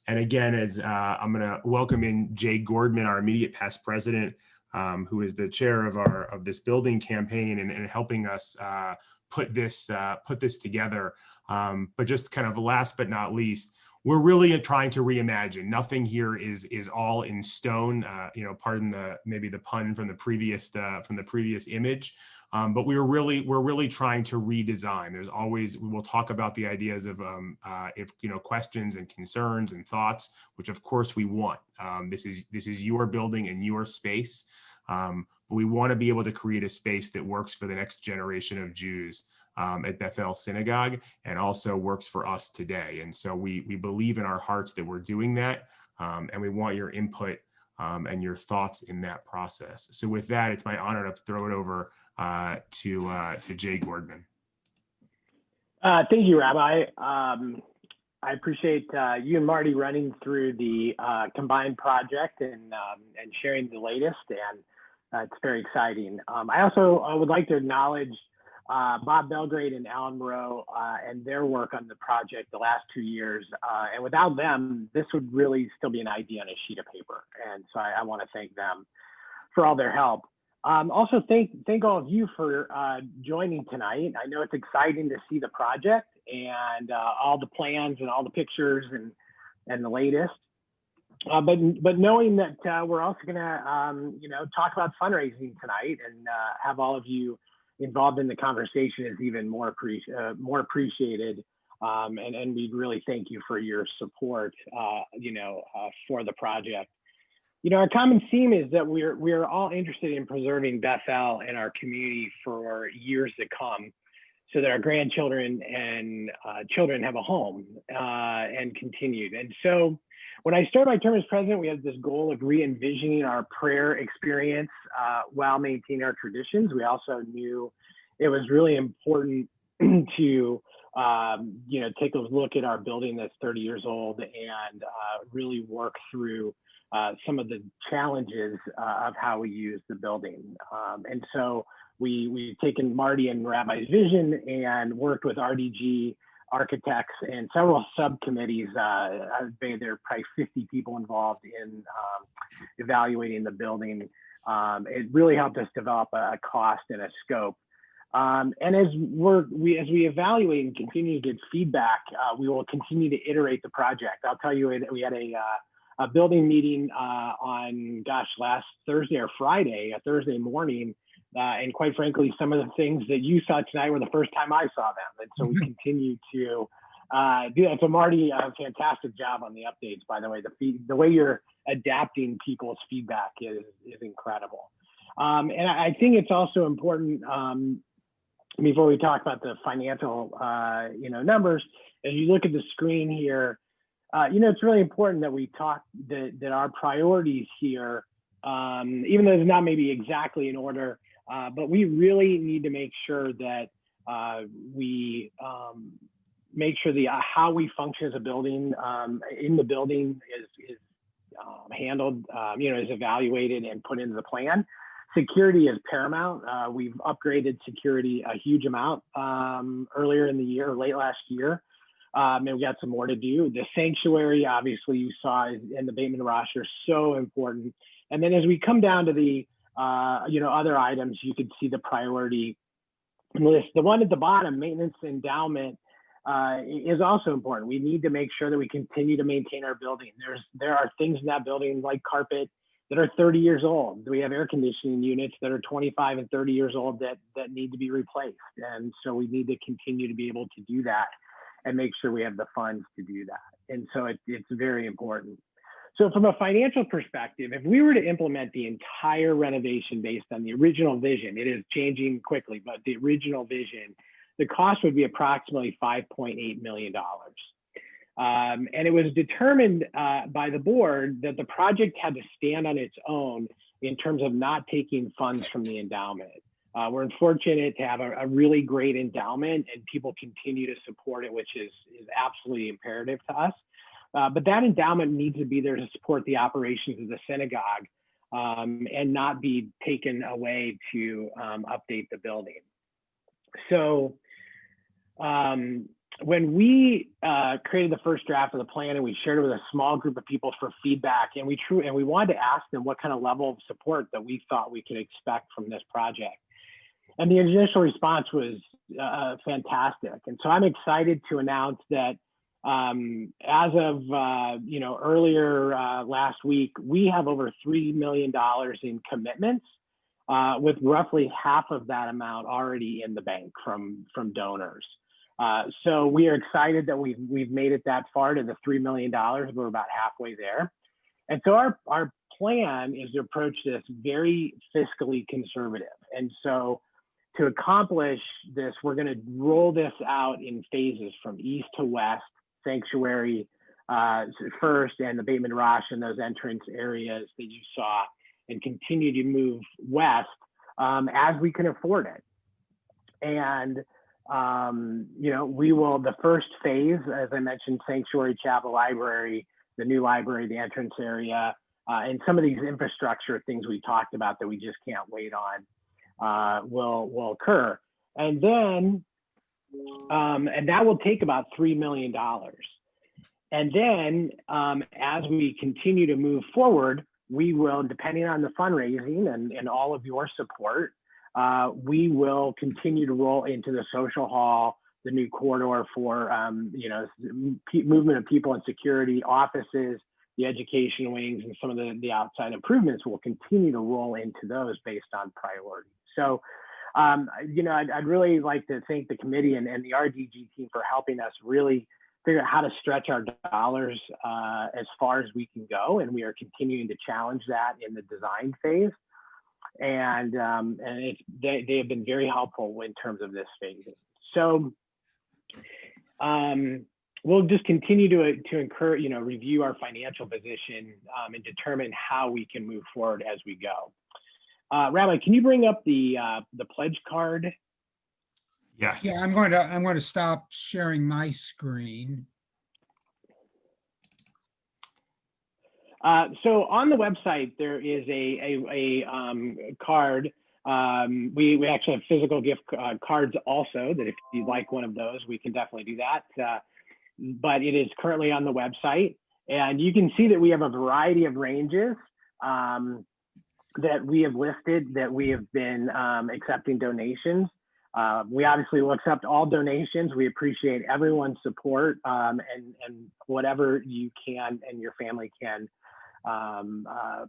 And again, as I'm going to welcome in Jay Gordman, our immediate past president, who is the chair of this building campaign and helping us put this together. But just kind of last but not least, we're really trying to reimagine. Nothing here is all in stone. Pardon maybe the pun from the previous image. But we're really trying to redesign. There's always, we will talk about the ideas of if questions and concerns and thoughts, which of course we want. This is your building and your space. But we want to be able to create a space that works for the next generation of Jews at Bethel Synagogue and also works for us today. And so we believe in our hearts that we're doing that, and we want your input and your thoughts in that process. So with that, it's my honor to throw it over to Jay Gordman. Thank you, Rabbi. I appreciate you and Marty running through the combined project and sharing the latest, and it's very exciting. I also would like to acknowledge Bob Belgrade and Alan Moreau and their work on the project the last 2 years. And without them, this would really still be an idea on a sheet of paper. And so I want to thank them for all their help. Also, thank all of you for joining tonight. I know it's exciting to see the project and all the plans and all the pictures and the latest. But knowing that we're also going to, talk about fundraising tonight and have all of you involved in the conversation is even more appreciated. And we really thank you for your support, for the project. Our common theme is that we're all interested in preserving Bethel and our community for years to come, so that our grandchildren and children have a home and continued. And so when I started my term as president, we had this goal of re-envisioning our prayer experience while maintaining our traditions. We also knew it was really important to take a look at our building that's 30 years old and really work through some of the challenges of how we use the building. And so we've taken Marty and Rabbi's vision and worked with RDG architects and several subcommittees. There are probably 50 people involved in evaluating the building. It really helped us develop a cost and a scope. And as we evaluate and continue to get feedback, we will continue to iterate the project. I'll tell you that we had a building meeting on last Thursday or Friday, a Thursday morning. And quite frankly, some of the things that you saw tonight were the first time I saw them. And so we continue to do that. So Marty, a fantastic job on the updates, by the way. The way you're adapting people's feedback is incredible. And I think it's also important, before we talk about the financial numbers, as you look at the screen here, it's really important that we talk that our priorities here, even though it's not maybe exactly in order, but we really need to make sure that we make sure how we function as a building in the building is handled, is evaluated and put into the plan. Security is paramount. We've upgraded security a huge amount earlier in the year, late last year. And we got some more to do. The sanctuary, obviously, you saw, and the Bateman Rosh are so important. And then as we come down to the other items, you could see the priority list. The one at the bottom, maintenance endowment, is also important. We need to make sure that we continue to maintain our building. There are things in that building like carpet that are 30 years old. We have air conditioning units that are 25 and 30 years old that need to be replaced. And so we need to continue to be able to do that and make sure we have the funds to do that. And so it's very important. So from a financial perspective, if we were to implement the entire renovation based on the original vision, it is changing quickly, but the original vision, the cost would be approximately $5.8 million. And it was determined by the board that the project had to stand on its own in terms of not taking funds from the endowment. We're fortunate to have a really great endowment and people continue to support it, which is absolutely imperative to us. But that endowment needs to be there to support the operations of the synagogue and not be taken away to update the building. So when we created the first draft of the plan and we shared it with a small group of people for feedback, and we wanted to ask them what kind of level of support that we thought we could expect from this project. And the initial response was fantastic. And so I'm excited to announce that as of earlier last week, we have over $3 million in commitments, with roughly half of that amount already in the bank from donors. So we are excited that we've made it that far to the $3 million. We're about halfway there. And so our plan is to approach this very fiscally conservative. And so to accomplish this, we're going to roll this out in phases from east to west, sanctuary first, and the Bateman Rosh and those entrance areas that you saw, and continue to move west as we can afford it. And we will, the first phase, as I mentioned, sanctuary, chapel, library, the new library, the entrance area, and some of these infrastructure things we talked about that we just can't wait on will occur. And then, and that will take about $3 million. And then as we continue to move forward, we will, depending on the fundraising and all of your support, we will continue to roll into the social hall, the new corridor for movement of people and security, offices, the education wings, and some of the outside improvements will continue to roll into those based on priority. So, I'd really like to thank the committee and the RDG team for helping us really figure out how to stretch our dollars as far as we can go. And we are continuing to challenge that in the design phase. And they have been very helpful in terms of this phasing. So we'll just continue to encourage, review our financial position and determine how we can move forward as we go. Rabbi, can you bring up the pledge card? Yes. Yeah, I'm going to stop sharing my screen. So on the website, there is a card. We actually have physical gift cards also, that if you'd like one of those, we can definitely do that. But it is currently on the website. And you can see that we have a variety of ranges that we have listed, that we have been accepting donations. We obviously will accept all donations. We appreciate everyone's support and whatever you can and your family can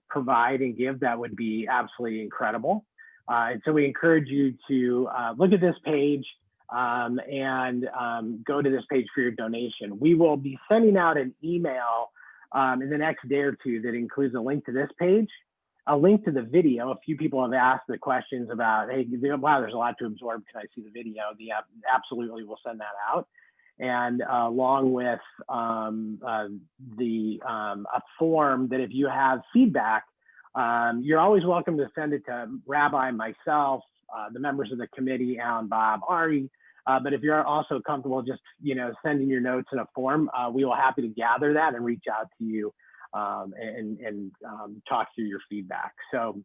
provide and give, that would be absolutely incredible. And so we encourage you to look at this page and go to this page for your donation. We will be sending out an email in the next day or two that includes a link to this page, a link to the video. A few people have asked the questions about, hey, wow, there's a lot to absorb. Can I see the video? Absolutely, we'll send that out. And along with a form that if you have feedback, you're always welcome to send it to Rabbi, myself, the members of the committee, Alan, Bob, Ari. But if you're also comfortable just sending your notes in a form, we will happy to gather that and reach out to you and talk through your feedback. So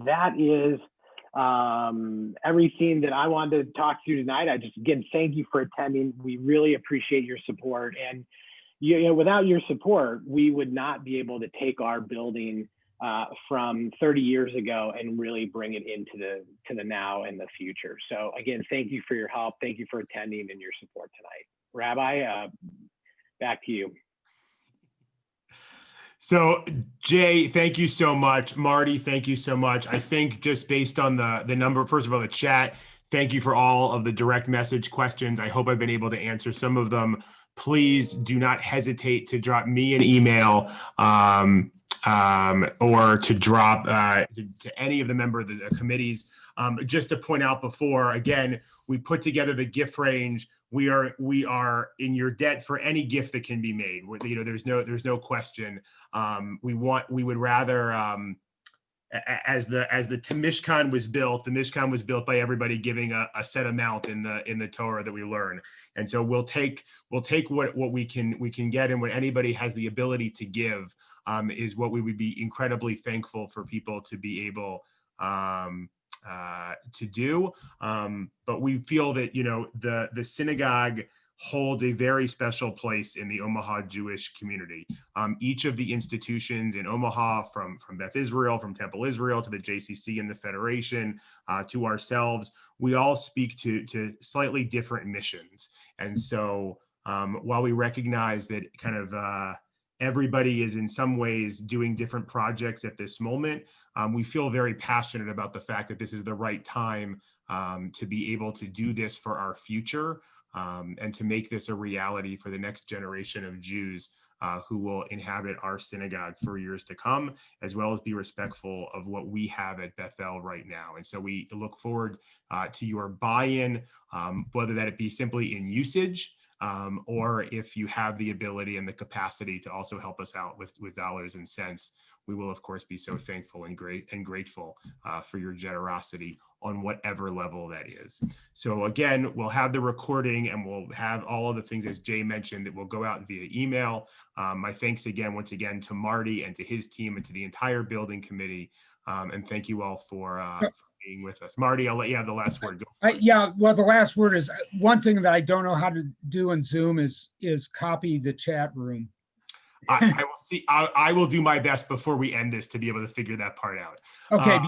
that is everything that I wanted to talk to you tonight. I just, again, thank you for attending. We really appreciate your support. And without your support, we would not be able to take our building from 30 years ago and really bring it into the now and the future. So again, thank you for your help. Thank you for attending and your support tonight. Rabbi, back to you. So Jay, thank you so much. Marty, thank you so much. I think just based on the number, first of all, the chat, thank you for all of the direct message questions. I hope I've been able to answer some of them. Please do not hesitate to drop me an email or to drop to any of the member of the committees. Just to point out before, again, we put together the gift range. We are in your debt for any gift that can be made. There's no question. We would rather, as the Mishkan was built, the Mishkan was built by everybody giving a set amount in the Torah that we learn. And so we'll take what we can get, and what anybody has the ability to give is what we would be incredibly thankful for people to be able to do. But we feel that, the synagogue holds a very special place in the Omaha Jewish community. Each of the institutions in Omaha, from Beth Israel, from Temple Israel, to the JCC and the Federation, to ourselves, we all speak to slightly different missions. And so while we recognize that kind of everybody is in some ways doing different projects at this moment, we feel very passionate about the fact that this is the right time to be able to do this for our future, and to make this a reality for the next generation of Jews who will inhabit our synagogue for years to come, as well as be respectful of what we have at Bethel right now. And so we look forward to your buy-in, whether that it be simply in usage, or if you have the ability and the capacity to also help us out with dollars and cents. We will, of course, be so thankful and grateful for your generosity on whatever level that is. So again, we'll have the recording, and we'll have all of the things, as Jay mentioned, that will go out via email. My thanks once again to Marty and to his team and to the entire building committee. And thank you all for being with us. Marty, I'll let you have the last word. Go for it. Yeah, well, the last word is one thing that I don't know how to do in Zoom is copy the chat room. I will see. I will do my best before we end this to be able to figure that part out. Okay,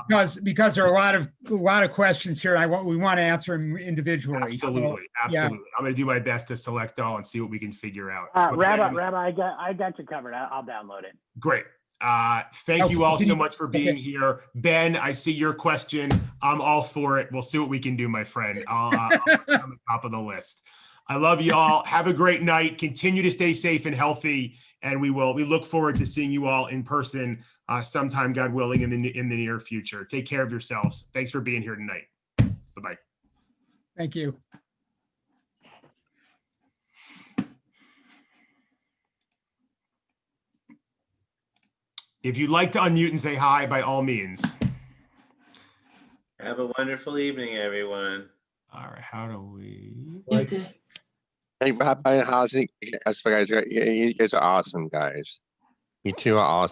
because there are a lot of questions here. We want to answer them individually. Absolutely, So, absolutely. I'm going to do my best to select all and see what we can figure out. So Rabbi, again, I got you covered. I'll download it. great. Thank you Okay, all so much for being okay. here. Ben, I see your question. I'm all for it. We'll see what we can do, my friend. I'll put it on the top of the list. I love you all. Have a great night. Continue to stay safe and healthy. And we look forward to seeing you all in person sometime, God willing, in the near future. Take care of yourselves. Thanks for being here tonight. Bye-bye. Thank you. If you'd like to unmute and say hi, by all means. Have a wonderful evening, everyone. All right, how do we? Hey, Rabbi, how's it? You guys are awesome, guys. You two are awesome.